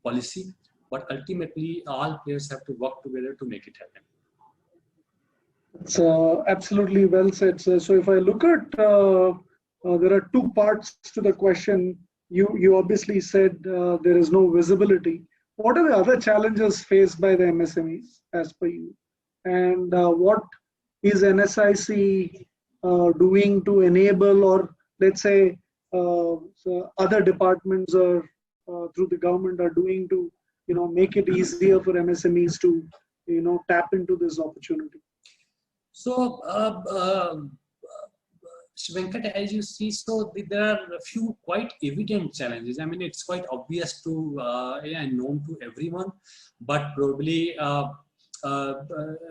Speaker 2: policy. But ultimately, all players have to work together to make it happen.
Speaker 1: It's absolutely well said, sir. So if I look at, there are two parts to the question. You obviously said there is no visibility. What are the other challenges faced by the MSMEs as per you? And what is NSIC doing to enable, or let's say so other departments or through the government are doing to make it easier for MSMEs to tap into this opportunity?
Speaker 2: So Venkat, as you see, so there are a few quite evident challenges. I mean, it's quite obvious to and known to everyone, but probably a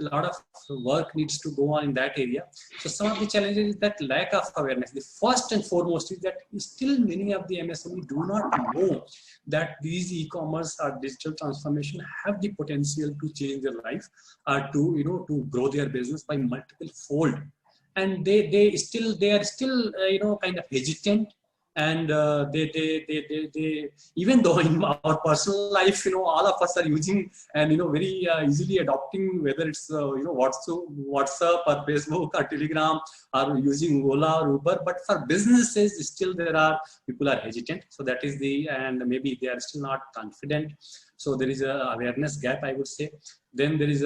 Speaker 2: lot of work needs to go on in that area. So some of the challenges is that lack of awareness. The first and foremost is that still many of the MSME do not know that these e-commerce or digital transformation have the potential to change their life, or to grow their business by multiple fold. And they are still kind of hesitant, and they even though in our personal life all of us are using and very easily adopting, whether it's WhatsApp or Facebook or Telegram, or using Ola or Uber, but for businesses still there are people are hesitant. So that is and maybe they are still not confident. So there is a awareness gap, I would say. Then there is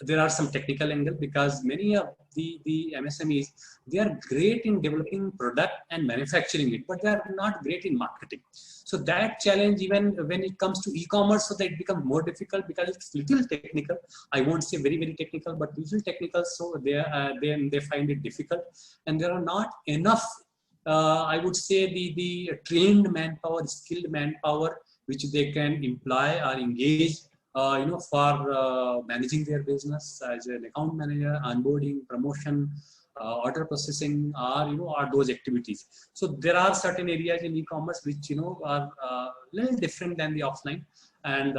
Speaker 2: there are some technical angle, because many of the MSMEs, they are great in developing product and manufacturing it, but they are not great in marketing. So that challenge, even when it comes to e-commerce, so that it becomes more difficult, because it's little technical. I won't say very, very technical, but little technical. So they find it difficult, and there are not enough, I would say, the trained manpower, skilled manpower, which they can employ or engage for managing their business as an account manager, onboarding, promotion, order processing, are those activities. So there are certain areas in e-commerce which are little different than the offline, and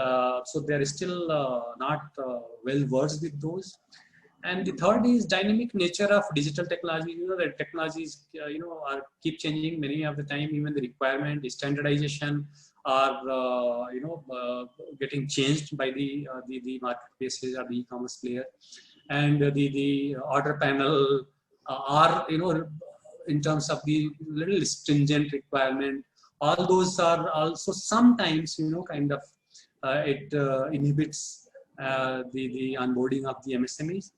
Speaker 2: so they are still not well versed with those. And the third is dynamic nature of digital technology. The technologies are keep changing many of the time. Even the requirement, the standardization, are getting changed by the marketplaces or the e-commerce player, and the order panel are in terms of the little stringent requirement. All those are also sometimes kind of it inhibits the onboarding of the MSMEs.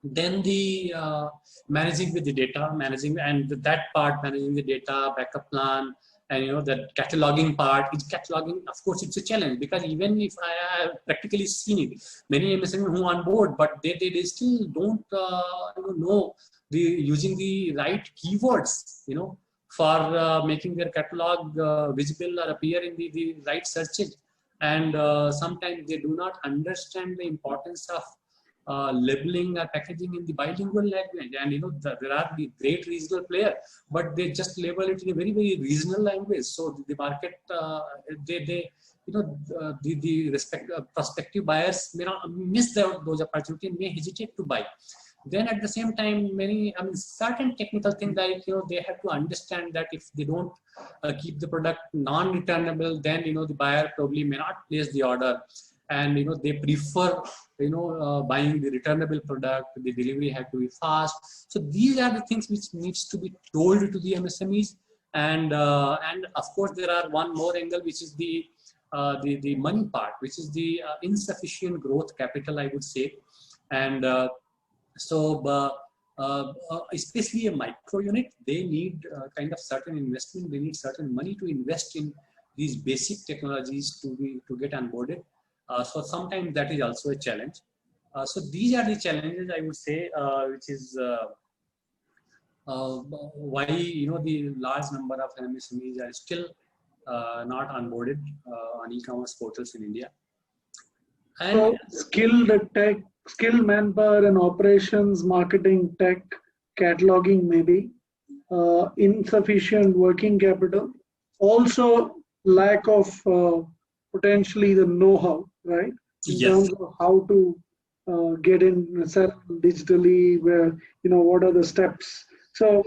Speaker 2: Then the managing with the data, managing the data, backup plan, and the cataloging part. Cataloging, of course, it's a challenge, because even if I have practically seen it, many MSMEs who on board, but they still don't know using the right keywords, for making their catalog visible or appear in the right searches. And sometimes they do not understand the importance of labeling or packaging in the bilingual language. And there are the great regional players, but they just label it in a very, very regional language. So the market, the prospective buyers may not miss those opportunities, may hesitate to buy. Then at the same time, certain technical things, like they have to understand that if they don't keep the product non-returnable, then the buyer probably may not place the order, and they prefer buying the returnable product. The delivery has to be fast. So these are the things which needs to be told to the MSMEs. And of course there are one more angle, which is the money part, which is the insufficient growth capital, I would say. And especially a micro unit, they need kind of certain investment. They need certain money to invest in these basic technologies to get onboarded. So sometimes that is also a challenge. So these are the challenges, I would say, which is why the large number of MSMEs are still not onboarded on e-commerce portals in India. And
Speaker 1: so skilled manpower and operations, marketing, tech, cataloging, maybe insufficient working capital, also lack of potentially the know-how, right? In terms of how to get in, sell digitally, where what are the steps. So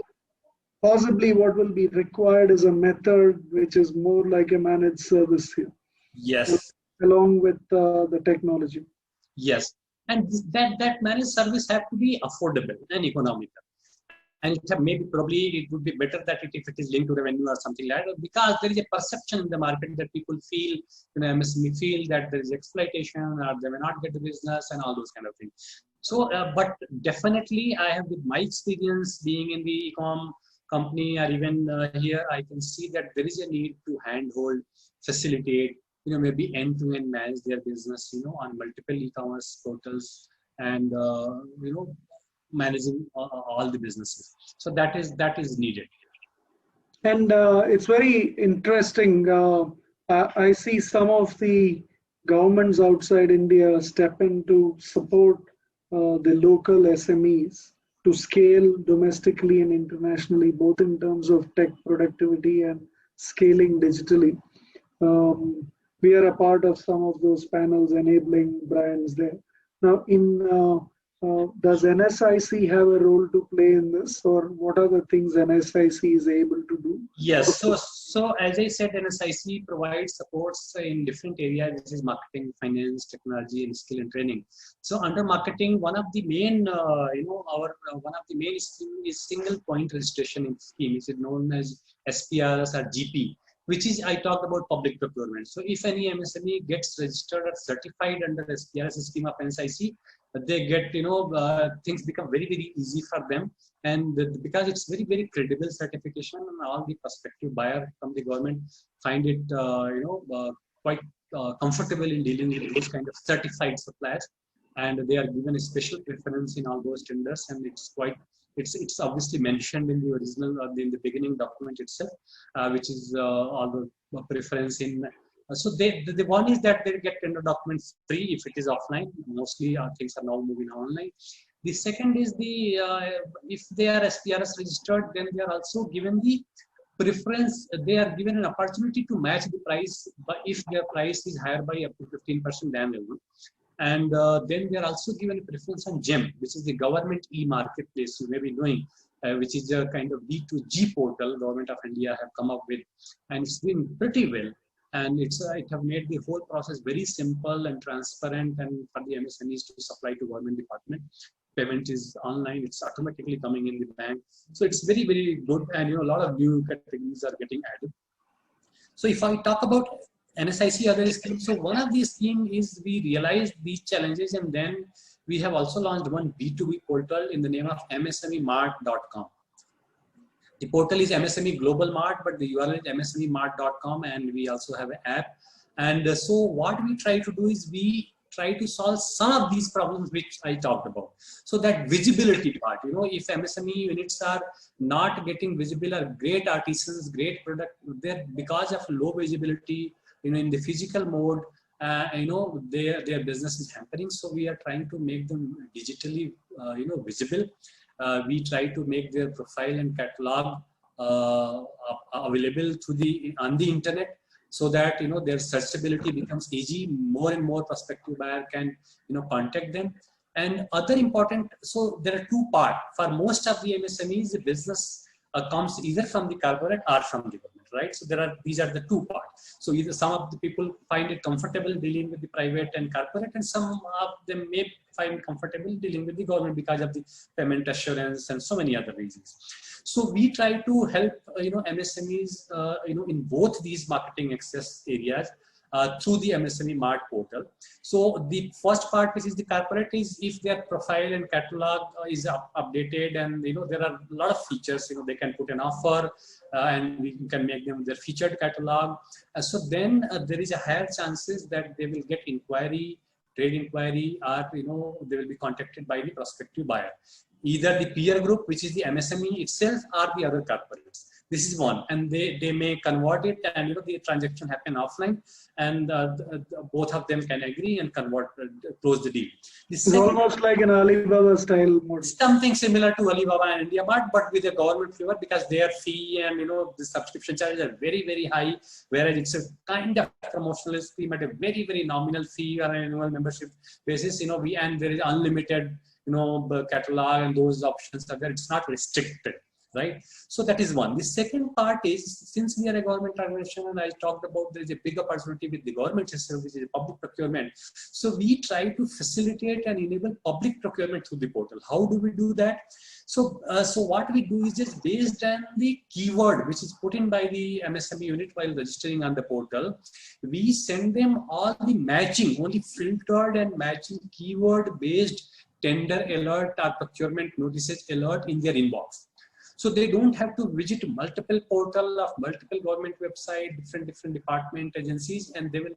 Speaker 1: possibly what will be required is a method which is more like a managed service here.
Speaker 2: Yes.
Speaker 1: Along with the technology.
Speaker 2: Yes, and that managed service have to be affordable and economical. And maybe probably it would be better that if it is linked to revenue or something like that, because there is a perception in the market that people feel, MSME feel that there is exploitation, or they may not get the business, and all those kind of things. So, but definitely I have, with my experience being in the e-com company, or even here, I can see that there is a need to handhold, facilitate, maybe end-to-end manage their business, on multiple e-commerce portals, and, managing all the businesses. So that is needed.
Speaker 1: And it's very interesting. I see some of the governments outside India step in to support the local SMEs to scale domestically and internationally, both in terms of tech productivity and scaling digitally. We are a part of some of those panels enabling brands there. Now, does NSIC have a role to play in this, or what are the things NSIC is able to do?
Speaker 2: Yes, so as I said, NSIC provides supports in different areas, which is marketing, finance, technology, and skill and training. So under marketing, one of the main, one of the main is single point registration scheme, which is known as SPRS or GP, which is, I talked about public procurement. So if any MSME gets registered or certified under the SPRS scheme of NSIC, they get, things become very, very easy for them. And because it's very, very credible certification, and all the prospective buyer from the government find it, quite comfortable in dealing with those kind of certified suppliers. And they are given a special preference in all those tenders. And it's obviously mentioned in the original, in the beginning document itself, which is all the preference in. So the one is that they get tender documents free if it is offline. Mostly things are now moving online. The second is if they are SPRS registered, then they are also given the preference. They are given an opportunity to match the price, but if their price is higher by up to 15% than the one. And then they are also given a preference on GEM, which is the government e-marketplace, you may be knowing, which is a kind of B2G portal Government of India have come up with, and it's been pretty well. and it have made the whole process very simple and transparent, and for the MSMEs to supply to government department. Payment is online, it's automatically coming in the bank. So it's very, very good, and a lot of new categories are getting added. So if I talk about NSIC other schemes, so one of these schemes is we realized these challenges, and then we have also launched one B2B portal in the name of msmemart.com. The portal is MSME Global Mart, but the URL is msmemart.com, and we also have an app. And so what we try to do is we try to solve some of these problems which I talked about. So that visibility part, if MSME units are not getting visible, are great artisans, great product, they're because of low visibility, in the physical mode, their business is hampering. So we are trying to make them digitally, visible. We try to make their profile and catalog available on the internet, so that their searchability becomes easy. More and more prospective buyer can contact them. And other important, so there are two parts for most of the MSMEs. The business comes either from the corporate or from the government, right? So these are the two parts. So either some of the people find it comfortable dealing with the private and corporate, and some of them may find comfortable dealing with the government because of the payment assurance and so many other reasons. So we try to help MSMEs in both these marketing access areas through the MSME Mart portal. So the first part, which is the corporate, is if their profile and catalog is updated, and there are a lot of features. They can put an offer, and we can make them their featured catalog. So then there is a higher chances that they will get inquiry, trade inquiry, or they will be contacted by the prospective buyer, either the peer group, which is the MSME itself, or the other corporates. This is one, and they may convert it, and the transaction happen offline, and both of them can agree and close the deal.
Speaker 1: It's almost like an Alibaba style model.
Speaker 2: Something similar to Alibaba and India Mart, but with a government flavor, because their fee and the subscription charges are very, very high, whereas it's a kind of promotional scheme at a very, very nominal fee or an annual membership basis. And there is unlimited catalog, and those options are there. It's not restricted, right? So that is one. The second part is, since we are a government organization, and I talked about there is a big opportunity with the government system, which is public procurement. So we try to facilitate and enable public procurement through the portal. How do we do that? So, what we do is just based on the keyword which is put in by the MSME unit while registering on the portal, we send them all the matching, only filtered and matching keyword based tender alert or procurement notices alert in their inbox. So they don't have to visit multiple portal of multiple government website, different department agencies, and they will.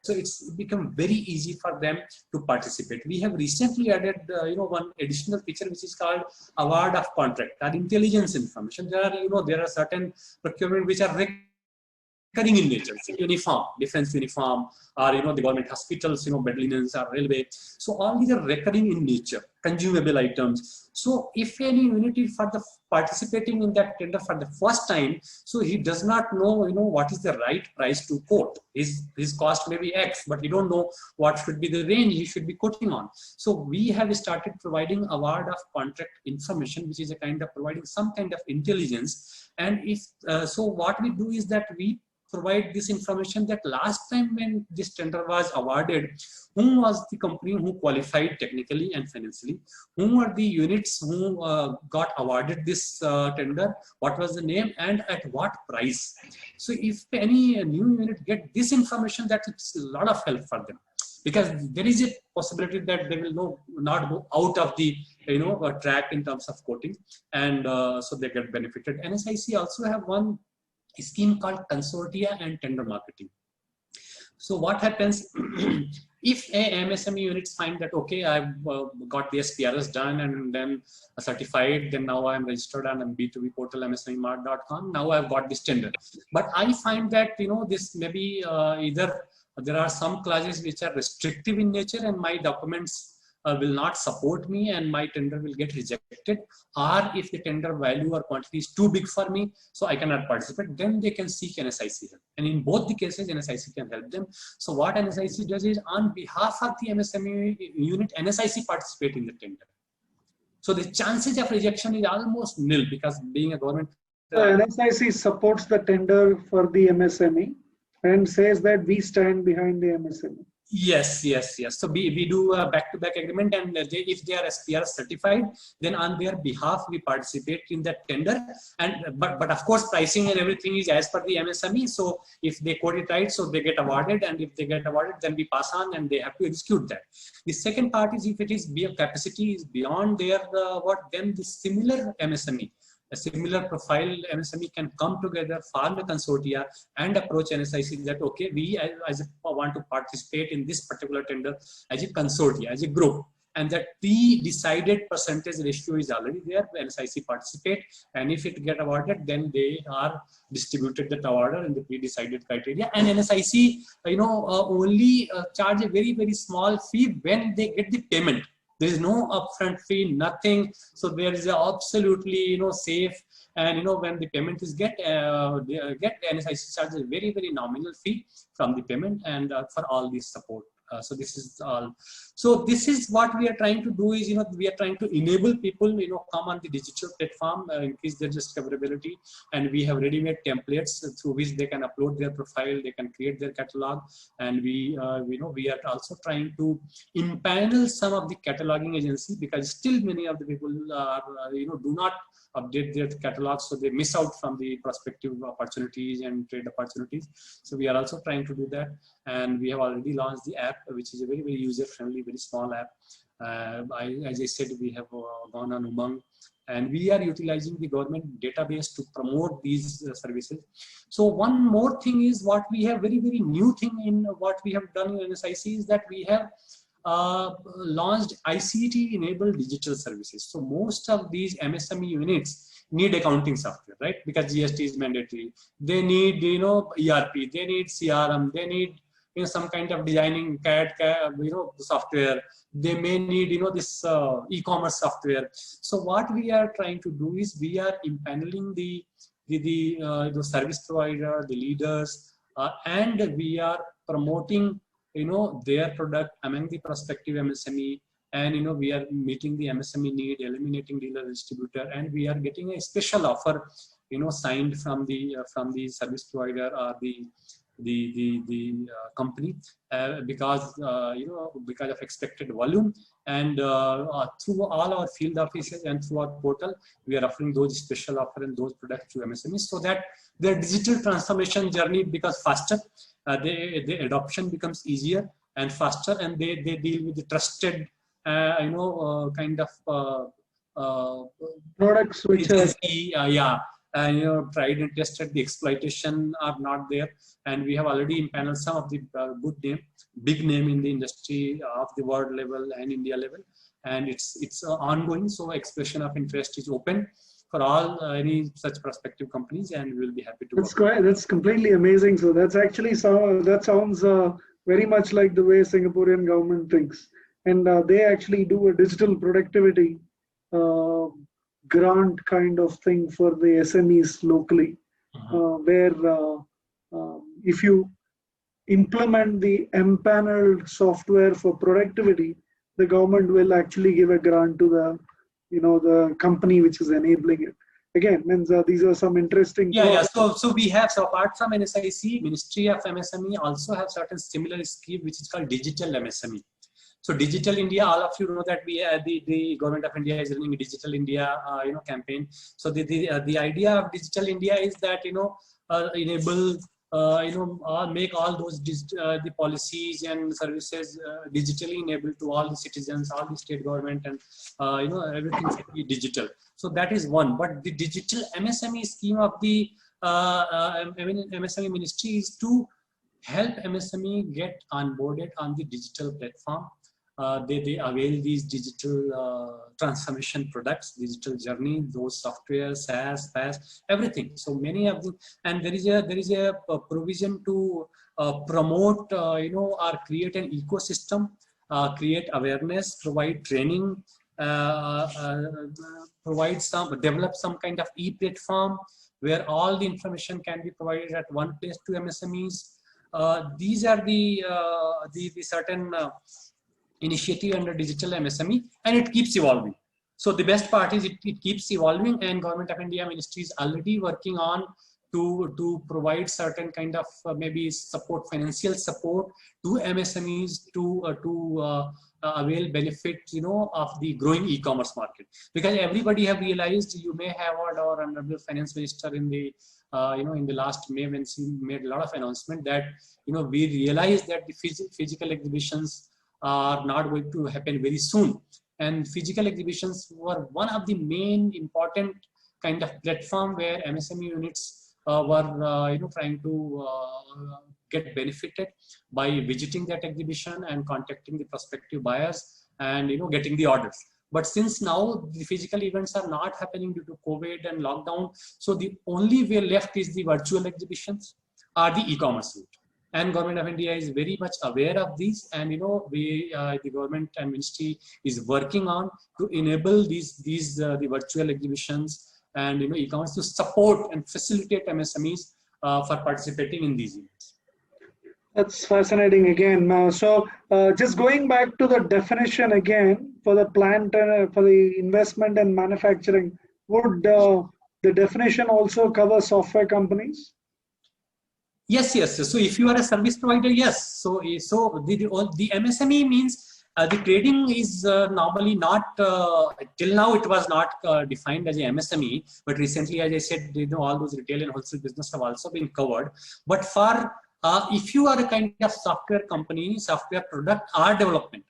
Speaker 2: So it's become very easy for them to participate. We have recently added, one additional feature which is called award of contract or intelligence information. There are certain procurement which are recurring in nature, uniform, defense uniform, or the government hospitals, bed linens or railway. So all these are recurring in nature, consumable items. So if any unit is for the participating in that tender for the first time, so he does not know, what is the right price to quote. His cost may be X, but he don't know what should be the range he should be quoting on. So we have started providing award of contract information, which is a kind of providing some kind of intelligence. And if so, what we do is that we provide this information that last time when this tender was awarded, whom was the company who qualified technically and financially, whom were the units who got awarded this tender, what was the name, and at what price. So if any new unit get this information, that's a lot of help for them, because there is a possibility that they will not go out of the track in terms of quoting, and so they get benefited. NSIC also have one scheme called consortia and tender marketing. So what happens if a MSME units find that, okay, I've got the SPRS done and then certified, then now I'm registered on a B2B portal, msmemart.com, now I've got this tender. But I find that, this maybe either there are some clauses which are restrictive in nature and my documents will not support me and my tender will get rejected, or if the tender value or quantity is too big for me, so I cannot participate, then they can seek NSIC help. And in both the cases, NSIC can help them. So what NSIC does is, on behalf of the MSME unit, NSIC participate in the tender. So the chances of rejection is almost nil, because being a government
Speaker 1: NSIC supports the tender for the MSME and says that we stand behind the MSME.
Speaker 2: Yes. So we do a back-to-back agreement, and if they are SPR certified, then on their behalf we participate in that tender. And but of course pricing and everything is as per the MSME. So if they code it right, so they get awarded, and if they get awarded, then we pass on and they have to execute that. The second part is if it is capacity is beyond their then the similar MSME. A similar profile MSME can come together, form a consortia, and approach NSIC that okay, we want to participate in this particular tender as a consortia, as a group, and that pre-decided percentage ratio is already there. NSIC participate, and if it get awarded, then they are distributed that award in the pre-decided criteria. And NSIC, only charge a very small fee when they get the payment. There is no upfront fee, nothing. So there is absolutely safe. And when the payment is get NSIC charges a very nominal fee from the payment and for all this support. So this is all. So this is what we are trying to do is we are trying to enable people come on the digital platform, increase their discoverability, and we have ready-made templates through which they can upload their profile, they can create their catalog, and we are also trying to impanel some of the cataloging agency, because still many of the people are do not update their catalogs, so they miss out from the prospective opportunities and trade opportunities. So we are also trying to do that, and we have already launched the app, which is a very user-friendly, very small app. As I said, we have gone on Umang, and we are utilizing the government database to promote these services. So one more thing is what we have very new thing in what we have done in NSIC is that we have launched ICT-enabled digital services. So most of these MSME units need accounting software, right? Because GST is mandatory. They need ERP, they need CRM, they need some kind of designing CAD software. They may need this eCommerce software. So what we are trying to do is we are impaneling the service provider, the leaders, and we are promoting their product among the prospective MSME, and we are meeting the MSME need, eliminating dealer distributor, and we are getting a special offer signed from the service provider or the company because because of expected volume, and through all our field offices and through our portal we are offering those special offer and those products to MSMEs, so that their digital transformation journey becomes faster. The adoption becomes easier and faster, and they deal with the trusted kind of
Speaker 1: products which
Speaker 2: are tried and tested. The exploitation are not there, and we have already impaneled some of the big name in the industry of the world level and India level, and it's ongoing. So expression of interest is open for all any such prospective companies, and we will be happy to.
Speaker 1: That's completely amazing. So that's actually that sounds very much like the way Singaporean government thinks, and they actually do a digital productivity grant kind of thing for the SMEs locally, where if you implement the empaneled software for productivity, the government will actually give a grant to the the company which is enabling it. Again, means these are some interesting.
Speaker 2: So we have, so apart from NSIC, Ministry of MSME also have certain similar scheme which is called Digital MSME. So Digital India, all of you know that we the government of India is running a Digital India campaign. So the idea of Digital India is that enable make all those the policies and services digitally enabled to all the citizens, all the state government, and everything should be digital. So that is one. But the digital MSME scheme of the MSME ministry is to help MSME get onboarded on the digital platform. They avail these digital transformation products, digital journey, those software, SaaS, PaaS, everything. So many of them, and there is a provision to promote, or create an ecosystem, create awareness, provide training, develop some kind of e-platform where all the information can be provided at one place to MSMEs. These are the certain initiative under digital MSME, and it keeps evolving. So the best part is it keeps evolving, and Government of India Ministry is already working on to provide certain kind of maybe support, financial support to MSMEs to avail benefit, of the growing e-commerce market. Because everybody have realized, you may have heard our Honorable Finance Minister in the in the last May, when she made a lot of announcement that we realized that the physical exhibitions are not going to happen very soon, and physical exhibitions were one of the main important kind of platform where MSME units were trying to get benefited by visiting that exhibition and contacting the prospective buyers and getting the orders. But since now the physical events are not happening due to COVID and lockdown, so the only way left is the virtual exhibitions or the e-commerce route. And Government of India is very much aware of these, and the government and ministry is working on to enable the virtual exhibitions and e-commerce to support and facilitate MSMEs for participating in these events.
Speaker 1: That's fascinating again. So just going back to the definition again for the plant for the investment and manufacturing, would the definition also cover software companies?
Speaker 2: Yes. So if you are a service provider, yes. So the MSME means the trading is normally not, till now it was not defined as a MSME, but recently, as I said, all those retail and wholesale business have also been covered. But for if you are a kind of software company, software product or development,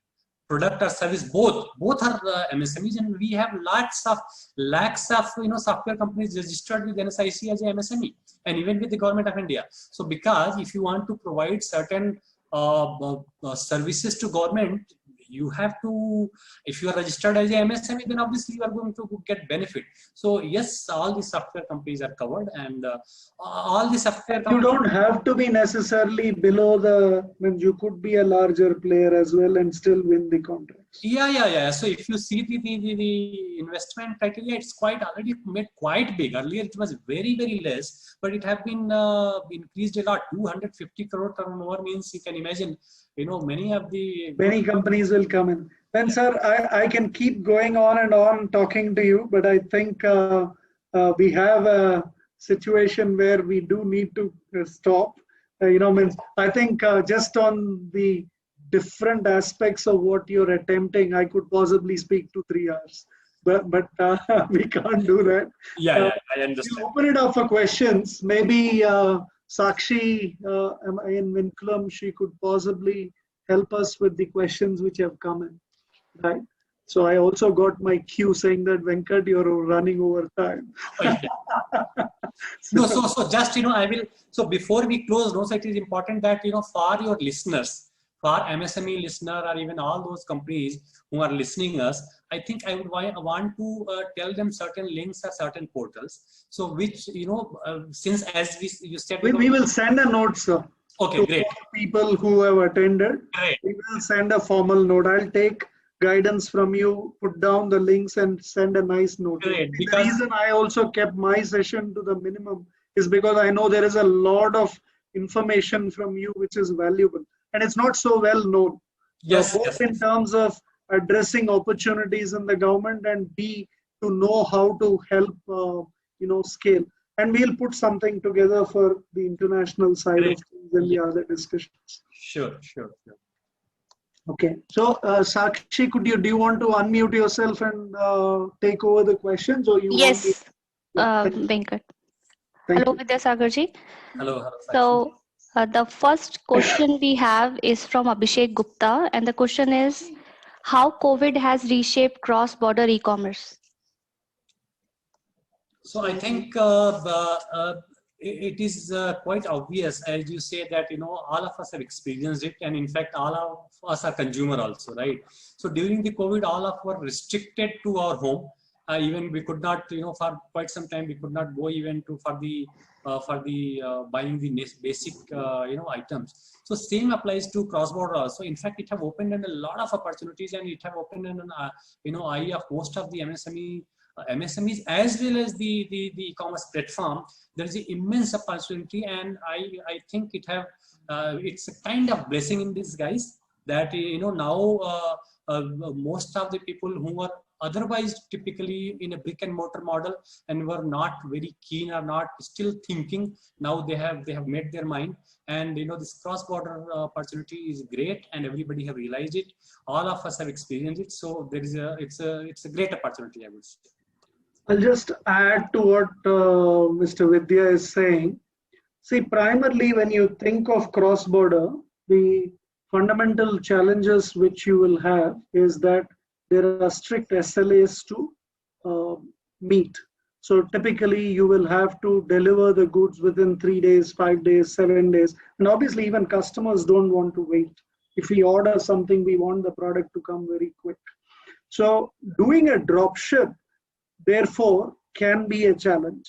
Speaker 2: product or service, both are MSMEs, and we have lakhs of software companies registered with NSIC as a MSME, and even with the Government of India. So because if you want to provide certain services to government, you have to, if you are registered as a MSME, then obviously you are going to get benefit. So yes, all the software companies are covered, and all the software companies.
Speaker 1: You don't have to be necessarily below the, you could be a larger player as well and still win the contracts.
Speaker 2: Yeah. So if you see the investment criteria, it's already made quite big. Earlier it was very, very less, but it have been increased a lot. 250 crore turnover means, you can imagine, many companies will come in. Then, sir, I can keep going on and on talking to you, but I think we have a situation where we do need to stop. I think just on the different aspects of what you're attempting, I could possibly speak to 3 hours, but we can't do that. Yeah, I understand.
Speaker 1: We'll open it up for questions. Maybe Sakshi in Vinculum, she could possibly help us with the questions which have come in, right? So I also got my cue saying that Venkat, you're running over time.
Speaker 2: So just, I will, so before we close, so it is important that, for your listeners, for MSME listener, or even all those companies who are listening us, I think I would want to tell them certain links or certain portals. So which, since as you said,
Speaker 1: we will send a note, sir.
Speaker 2: Okay, great.
Speaker 1: People who have attended,
Speaker 2: great.
Speaker 1: We will send a formal note. I'll take guidance from you, put down the links and send a nice note.
Speaker 2: Great,
Speaker 1: the reason I also kept my session to the minimum is because I know there is a lot of information from you which is valuable, and it's not so well known.
Speaker 2: Yes,
Speaker 1: both in terms of addressing opportunities in the government, and B, to know how to help scale. And we'll put something together for the international side of things and the other discussions.
Speaker 2: Sure.
Speaker 1: Okay. So Sakshi, do you want to unmute yourself and take over the questions, or you?
Speaker 3: Yes, Venkat. Hello, Vidyasagar ji.
Speaker 2: Hello.
Speaker 3: So the first question we have is from Abhishek Gupta, and the question is, how COVID has reshaped cross-border e-commerce? So
Speaker 2: I think it is quite obvious, as you say, that all of us have experienced it, and in fact all of us are consumer also, right? So during the COVID, all of us were restricted to our home. Even we could not, for quite some time we could not go even for the buying the basic items. So same applies to cross-border also. In fact, it have opened in a lot of opportunities, and it have opened in an eye of most of the MSMEs as well as the e-commerce platform. There is an immense opportunity, and I think it's a kind of blessing in disguise that now most of the people who are otherwise typically in a brick and mortar model and were not very keen or not still thinking. Now they have made their mind, and this cross-border opportunity is great, and everybody have realized it. All of us have experienced it, so there is it's a great opportunity, I would say.
Speaker 1: I'll just add to what Mr. Vidya is saying. See, primarily when you think of cross-border, the fundamental challenges which you will have is that there are strict SLAs to meet. So typically you will have to deliver the goods within 3 days, 5 days, 7 days. And obviously even customers don't want to wait. If we order something, we want the product to come very quick. So doing a drop ship, therefore, can be a challenge,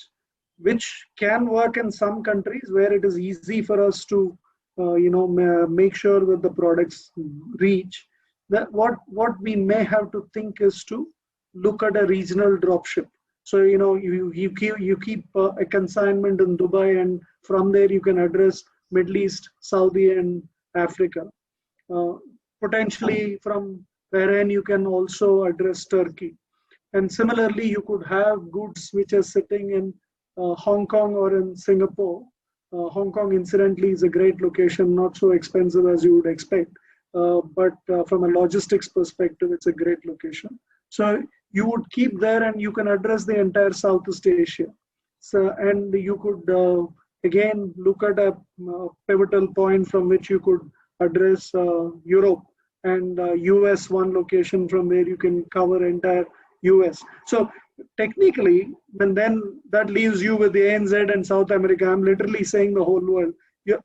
Speaker 1: which can work in some countries where it is easy for us to make sure that the products reach. That what we may have to think is to look at a regional dropship. So you keep a consignment in Dubai, and from there you can address Middle East, Saudi, and Africa. Potentially from Bahrain you can also address Turkey. And similarly, you could have goods which are sitting in Hong Kong or in Singapore. Hong Kong, incidentally, is a great location, not so expensive as you would expect. But from a logistics perspective, it's a great location. So you would keep there and you can address the entire Southeast Asia. So, and you could, again, look at a pivotal point from which you could address Europe, and US, one location from where you can cover entire US. So technically, and then that leaves you with the ANZ and South America. I'm literally saying the whole world.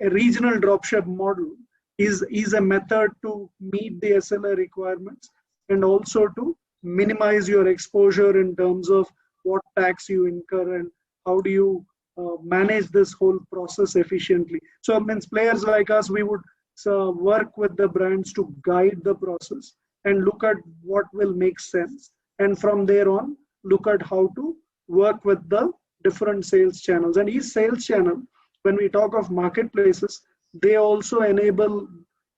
Speaker 1: A regional dropship model is a method to meet the SLA requirements and also to minimize your exposure in terms of what tax you incur and how do you manage this whole process efficiently. So it means players like us, we would work with the brands to guide the process and look at what will make sense. And from there on, look at how to work with the different sales channels. And each sales channel, when we talk of marketplaces, they also enable,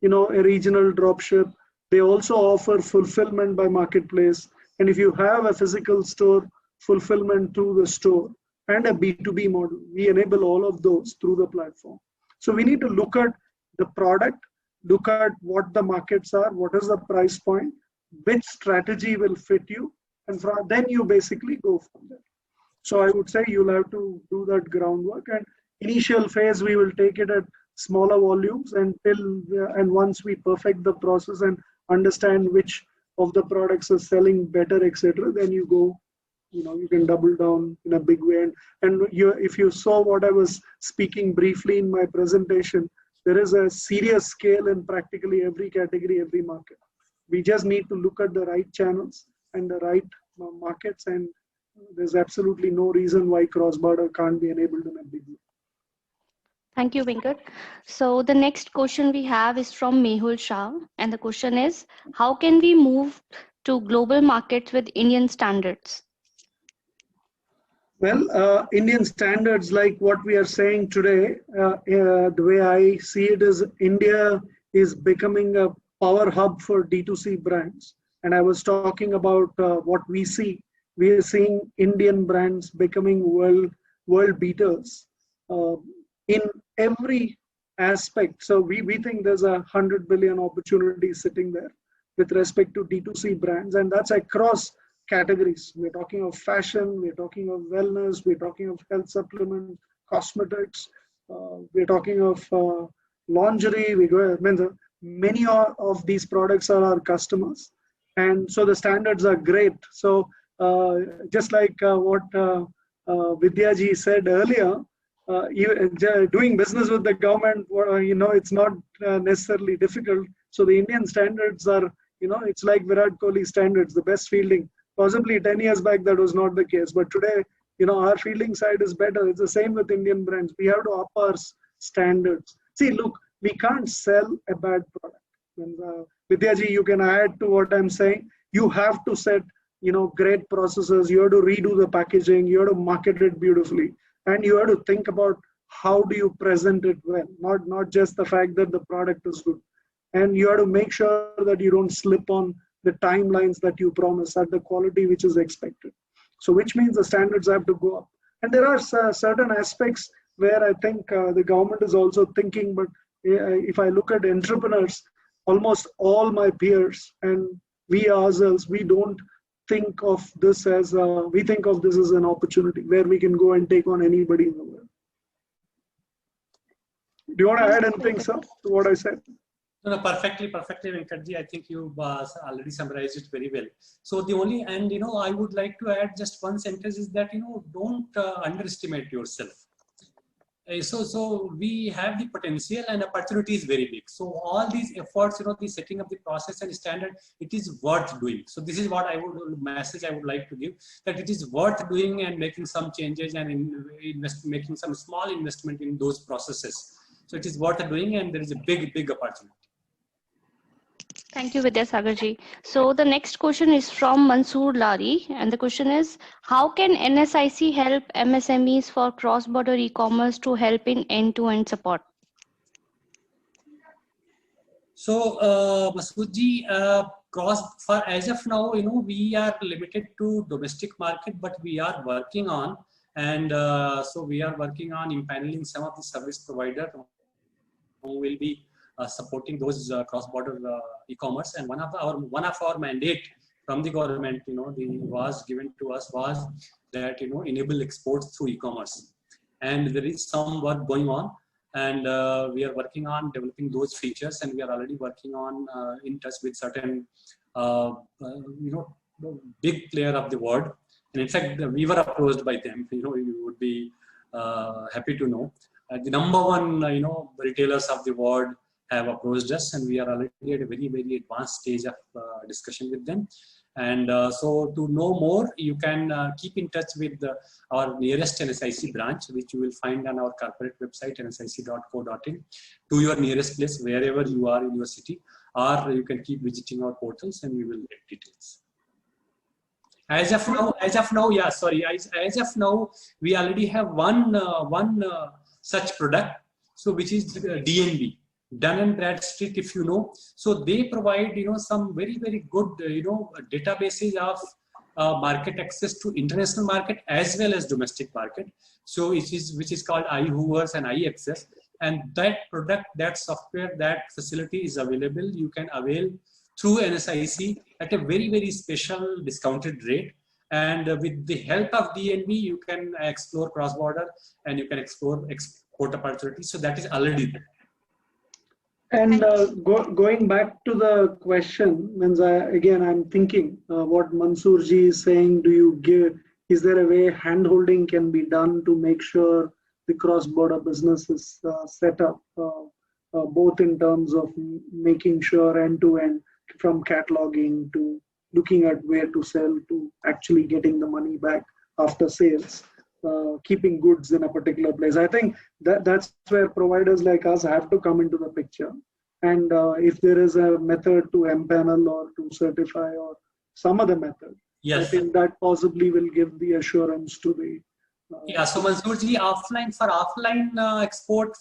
Speaker 1: a regional dropship. They also offer fulfillment by marketplace. And if you have a physical store, fulfillment through the store, and a B2B model, we enable all of those through the platform. So we need to look at the product, look at what the markets are, what is the price point, which strategy will fit you, and then you basically go from there. So I would say you'll have to do that groundwork, and initial phase we will take it at smaller volumes and once we perfect the process and understand which of the products are selling better, etc., then you go, you can double down in a big way. And if you saw what I was speaking briefly in my presentation, there is a serious scale in practically every category, every market. We just need to look at the right channels and the right markets, and there's absolutely no reason why cross-border can't be enabled in a big way.
Speaker 3: Thank you, Venkat. So the next question we have is from Mehul Shah, and the question is, how can we move to global markets with Indian standards?
Speaker 1: Well, Indian standards, like what we are saying today, the way I see it is India is becoming a power hub for D2C brands. And I was talking about what we see. We are seeing Indian brands becoming world beaters in every aspect. So we think there's 100 billion opportunity sitting there with respect to D2C brands, and that's across categories. We're talking of fashion, we're talking of wellness, we're talking of health supplements, cosmetics, we're talking of lingerie. Many of these products are our customers, and so the standards are great. So just like what Vidyaji said earlier, doing business with the government, it's not necessarily difficult. So the Indian standards are, it's like Virat Kohli standards, the best fielding. Possibly 10 years back, that was not the case. But today, our fielding side is better. It's the same with Indian brands. We have to up our standards. See, look, we can't sell a bad product. And, Vidyaji, you can add to what I'm saying. You have to set, great processes. You have to redo the packaging. You have to market it beautifully. And you have to think about how do you present it well, not just the fact that the product is good. And you have to make sure that you don't slip on the timelines that you promise, at the quality which is expected. So which means the standards have to go up. And there are certain aspects where I think the government is also thinking, but if I look at entrepreneurs, almost all my peers and we ourselves, we don't think of this as, we think of this as an opportunity where we can go and take on anybody in the world. Do you want to add anything, sir, to what I said?
Speaker 2: No, perfectly, Venkatji. I think you already summarized it very well. So the only, and I would like to add just one sentence is that, don't underestimate yourself. So we have the potential and opportunity is very big. So all these efforts, the setting up the process and standard, it is worth doing. So this is what message I would like to give, that it is worth doing and making some changes and making some small investment in those processes. So it is worth doing, and there is a big opportunity.
Speaker 3: Thank you, Vidyasagarji. So the next question is from Mansoor Lari, and the question is, how can NSIC help MSMEs for cross-border e-commerce to help in end-to-end support?
Speaker 2: So, Masoodji, as of now, we are limited to domestic market, but we are working on, and so we are working on impaneling some of the service providers who will be supporting those cross-border e-commerce. And one of our mandate from the government, was given to us was that enable exports through e-commerce. And there is some work going on, and we are working on developing those features, and we are already working on in touch with certain big player of the world. And in fact, we were approached by them. You would be happy to know. The number one, retailers of the world have approached us, and we are already at a very, very advanced stage of discussion with them. And so to know more, you can keep in touch with our nearest NSIC branch, which you will find on our corporate website, nsic.co.in, to your nearest place, wherever you are in your city, or you can keep visiting our portals and we will get details. As of now, yeah, sorry. As of now, we already have one such product, so which is DNB. Dun & Bradstreet, if you know. So they provide, some very, very good, databases of market access to international market as well as domestic market. So which is called iHoovers and iAccess. And that product, that software, that facility is available. You can avail through NSIC at a very, very special discounted rate. And with the help of DNB, you can explore cross-border and you can explore export opportunities. So that is already there.
Speaker 1: And going back to the question, I'm thinking what Mansoor ji is saying, is there a way hand-holding can be done to make sure the cross-border business is set up, both in terms of making sure end-to-end, from cataloging to looking at where to sell to actually getting the money back after sales, keeping goods in a particular place. I think that's where providers like us have to come into the picture. And if there is a method to empanel or to certify or some other method, yes, I think that possibly will give the assurance to the
Speaker 2: yeah. So Mansoorji, offline export,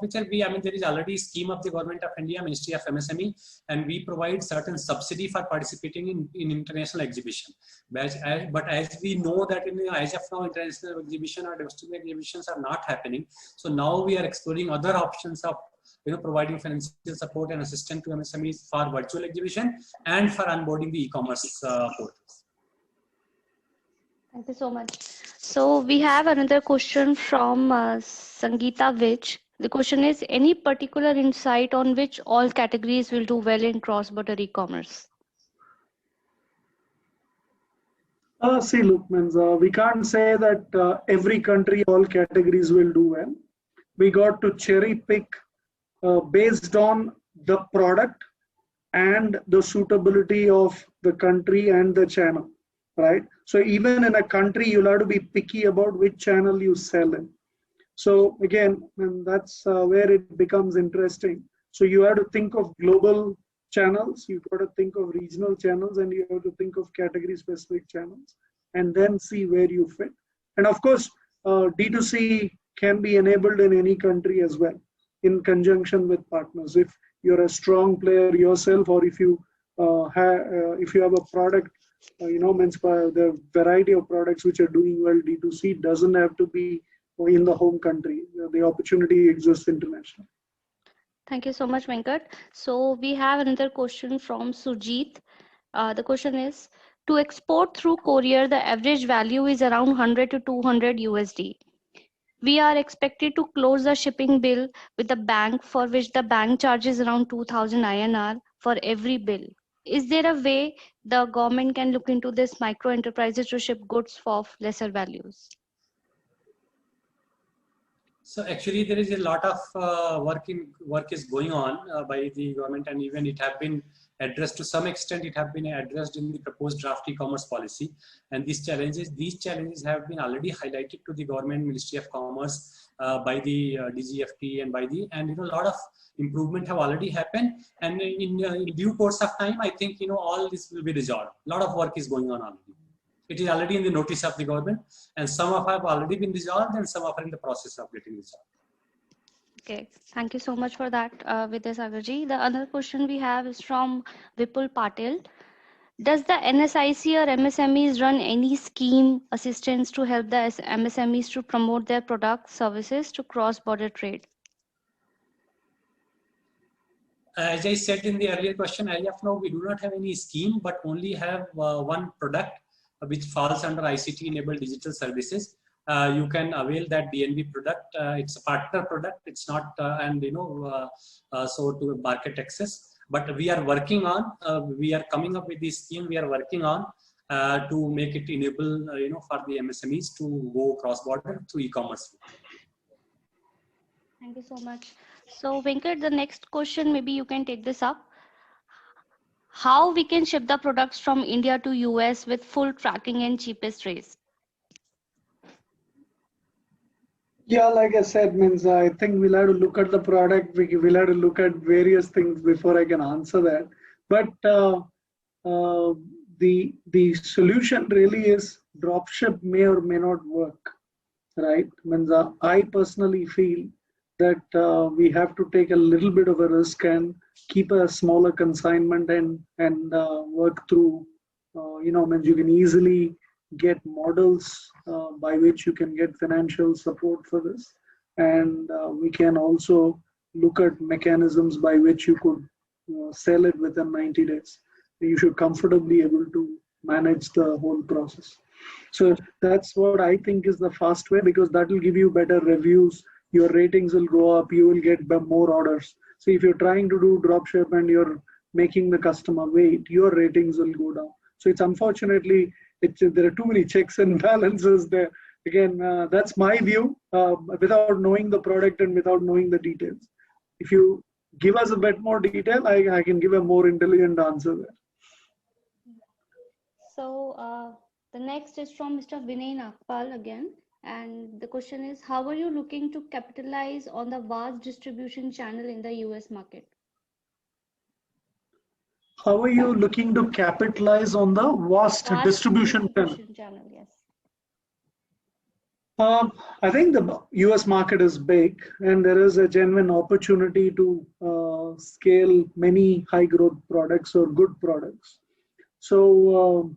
Speaker 2: which there is already a scheme of the Government of India, Ministry of MSME, and we provide certain subsidy for participating in international exhibition. But as we know that as of now, international exhibition or domestic exhibitions are not happening. So now we are exploring other options of providing financial support and assistance to MSMEs for virtual exhibition and for onboarding the e-commerce portals.
Speaker 3: Thank you so much. So we have another question from Sangeeta Vich. The question is, any particular insight on which all categories will do well in cross-border e-commerce?
Speaker 1: See, look, we can't say that every country, all categories will do well. We got to cherry pick based on the product and the suitability of the country and the channel, right? So even in a country, you'll have to be picky about which channel you sell in. So again, and that's where it becomes interesting. So you have to think of global channels, you've got to think of regional channels, and you have to think of category specific channels, and then see where you fit. And of course, D2C can be enabled in any country as well, in conjunction with partners. If you're a strong player yourself, or if you if you have a product, means the variety of products which are doing well D2C doesn't have to be in the home country. The opportunity exists internationally.
Speaker 3: Thank you so much, Venkat. So we have another question from Sujit. The question is, to export through courier, the average value is around 100 to 200 USD. We are expected to close the shipping bill with the bank, for which the bank charges around 2000 INR for every bill. Is there a way the government can look into this micro enterprises to ship goods for lesser values?
Speaker 2: So actually, there is a lot of work is going on by the government, and even it have been addressed to some extent. It have been addressed in the proposed draft e-commerce policy, and these challenges have been already highlighted to the government Ministry of Commerce by the DGFT and a lot of improvement have already happened. And in due course of time, I think all this will be resolved. A lot of work is going on already. It is already in the notice of the government, and some of have already been resolved, and some are in the process of getting resolved.
Speaker 3: Okay, thank you so much for that, Vidya Sagarji. The other question we have is from Vipul Patil. Does the NSIC or MSMEs run any scheme assistance to help the MSMEs to promote their products, services to cross-border trade?
Speaker 2: As I said in the earlier question, as of now, we do not have any scheme, but only have one product which falls under ICT-enabled digital services. You can avail that DNB product. It's a partner product. It's not, so to market access. But we are working on. We are coming up with this scheme. We are working on to make it enable, for the MSMEs to go cross-border through e-commerce.
Speaker 3: Thank you so much. So Venkat, the next question, maybe you can take this up. How we can ship the products from India to US with full tracking and cheapest rates?
Speaker 1: Yeah, like I said, I think we'll have to look at the product. We'll have to look at various things before I can answer that. But the solution really is dropship may or may not work, right? I personally feel that we have to take a little bit of a risk and keep a smaller consignment and work through, you can easily get models by which you can get financial support for this. And we can also look at mechanisms by which you could sell it within 90 days. You should comfortably able to manage the whole process. So that's what I think is the fast way, because that will give you better reviews. Your ratings will go up, you will get more orders. So if you're trying to do dropship and you're making the customer wait, your ratings will go down. So it's unfortunately, there are too many checks and balances there. Again, that's my view, without knowing the product and without knowing the details. If you give us a bit more detail, I can give a more intelligent answer there.
Speaker 3: So the next is from Mr. Vinay Nagpal again. And the question is, how are you looking to capitalize on the vast distribution channel in the US market?
Speaker 1: How are you looking to capitalize on the vast distribution channel?
Speaker 3: Yes.
Speaker 1: I think the US market is big, and there is a genuine opportunity to scale many high growth products or good products. So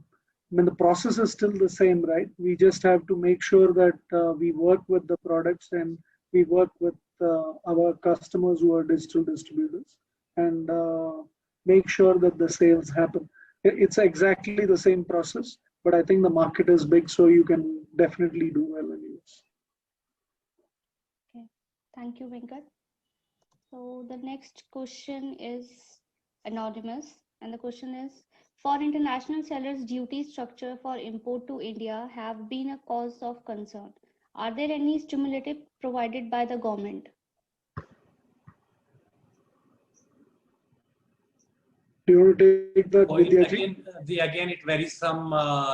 Speaker 1: the process is still the same, right? We just have to make sure that we work with the products and we work with our customers who are digital distributors and make sure that the sales happen. It's exactly the same process, but I think the market is big, so you can definitely do well in US.
Speaker 3: Okay, thank you, Venkat. So the next question is anonymous, and the question is, for international sellers, duty structure for import to India have been a cause of concern. Are there any stimulative provided by the government?
Speaker 1: Do you want to take that, Vidyaji?
Speaker 2: Again, it varies from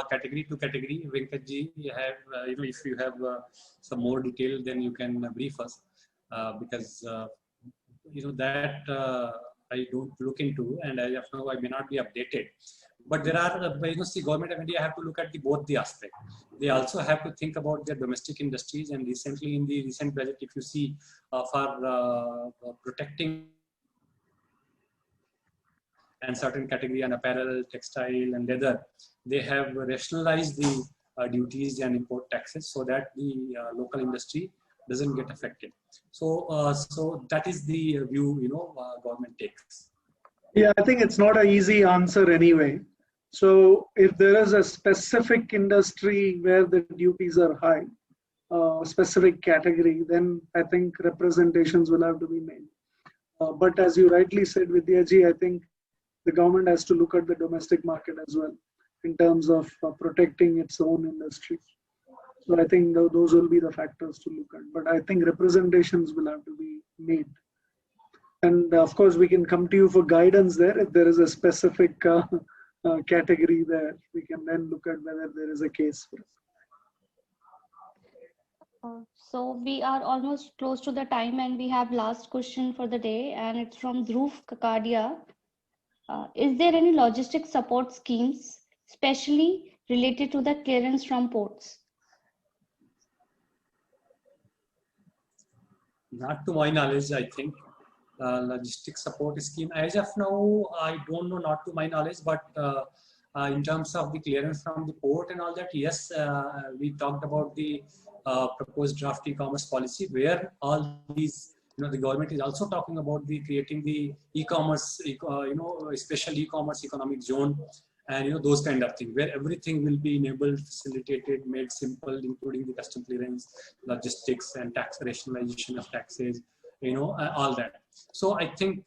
Speaker 2: category to category. Venkatji, you have, if you have some more detail, then you can brief us, because that I don't look into, and as of now I may not be updated. But there are, the government of India have to look at both the aspect. They also have to think about their domestic industries, and recently in the recent budget, if you see, for protecting and certain category and apparel, textile, and leather, they have rationalized the duties and import taxes so that the local industry doesn't get affected. So that is the view government takes.
Speaker 1: Yeah, I think it's not an easy answer anyway. So if there is a specific industry where the duties are high, specific category, then I think representations will have to be made. But as you rightly said, Vidyaji, I think the government has to look at the domestic market as well in terms of protecting its own industry. So I think those will be the factors to look at. But I think representations will have to be made. And of course, we can come to you for guidance there. If there is a specific category there, we can then look at whether there is a case for it.
Speaker 3: So we are almost close to the time, and we have last question for the day, and it's from Dhruv Kakadia. Is there any logistic support schemes, especially related to the clearance from ports?
Speaker 2: Not to my knowledge, I think. Logistic support scheme. As of now, I don't know, not to my knowledge, but in terms of the clearance from the port and all that, yes, we talked about the proposed draft e-commerce policy, where all these, the government is also talking about the creating the e-commerce, a special e-commerce economic zone, and those kind of things, where everything will be enabled, facilitated, made simple, including the custom clearance, logistics, and tax rationalization of taxes, all that. So I think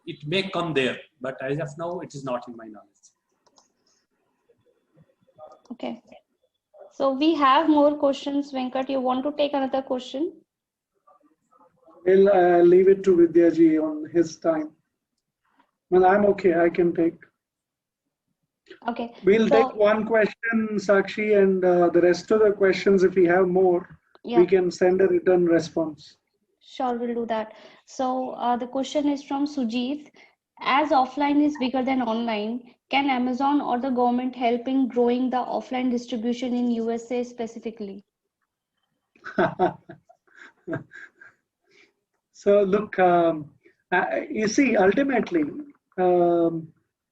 Speaker 2: it may come there, but as of now, it is not in my knowledge.
Speaker 3: Okay. So we have more questions. Venkat, you want to take another question?
Speaker 1: I'll leave it to Vidyaji on his time. Well, I'm okay. I can take.
Speaker 3: Okay.
Speaker 1: We'll take one question, Sakshi, and the rest of the questions, if we have more, we can send a written response.
Speaker 3: Sure, we'll do that. So the question is from Sujit. As offline is bigger than online, can Amazon or the government help in growing the offline distribution in USA specifically?
Speaker 1: So look, you see, ultimately,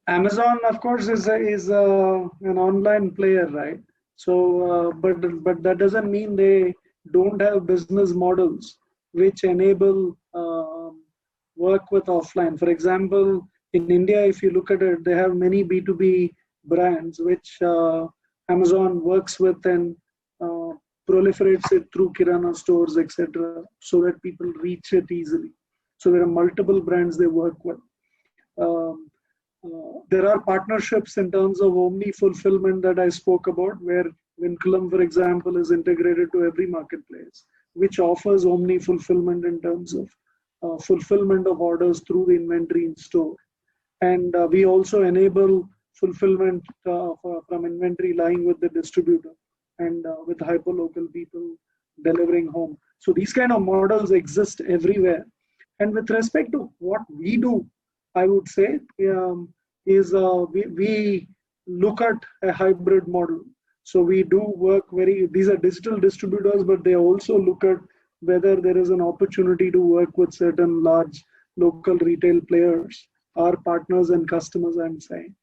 Speaker 1: Amazon, of course, is an online player, right? So, but that doesn't mean they don't have business models which enable work with offline. For example, in India, if you look at it, they have many B2B brands which Amazon works with and proliferates it through Kirana stores, etc., so that people reach it easily. So there are multiple brands they work with. There are partnerships in terms of omni fulfillment that I spoke about, where Vinculum, for example, is integrated to every marketplace, which offers omni fulfillment in terms of fulfillment of orders through the inventory in store. And we also enable fulfillment from inventory lying with the distributor and with hyperlocal people delivering home. So these kind of models exist everywhere. And with respect to what we do, I would say is we look at a hybrid model. So we do work these are digital distributors, but they also look at whether there is an opportunity to work with certain large local retail players, our partners and customers, I'm saying,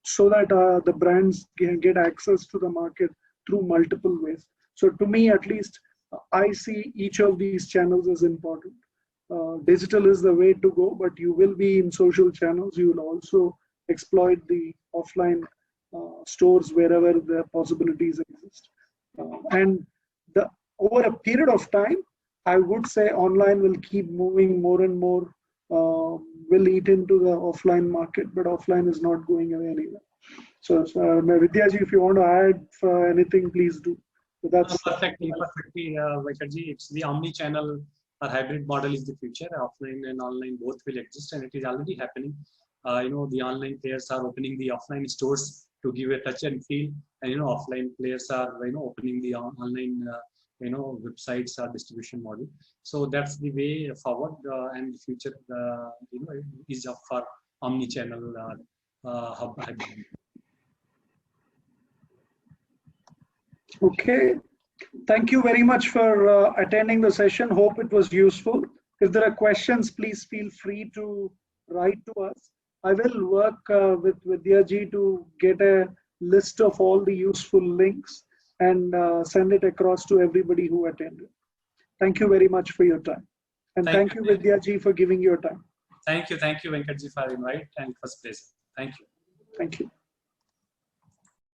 Speaker 1: so that the brands can get access to the market through multiple ways. So to me, at least, I see each of these channels as important. Digital is the way to go, but you will be in social channels. You will also exploit the offline stores wherever the possibilities exist. And over a period of time, I would say online will keep moving more and more, will eat into the offline market, but offline is not going away anywhere. So Vidyaji, if you want to add anything, please do. So that's
Speaker 2: perfectly, Venkaji. It's the omni-channel or hybrid model is the future. Offline and online both will exist, and it is already happening. The online players are opening the offline stores to give a touch and feel, and offline players are opening the online websites or distribution model. So that's the way forward, and the future is up for omni-channel hub.
Speaker 1: Okay. Thank you very much for attending the session. Hope it was useful. If there are questions, please feel free to write to us. I will work with Vidyaji to get a list of all the useful links and send it across to everybody who attended. Thank you very much for your time. And thank you, Vidyaji, for giving your time.
Speaker 2: Thank you, Venkatji, for the invite, and it was a pleasure. Thank you.
Speaker 1: Thank you.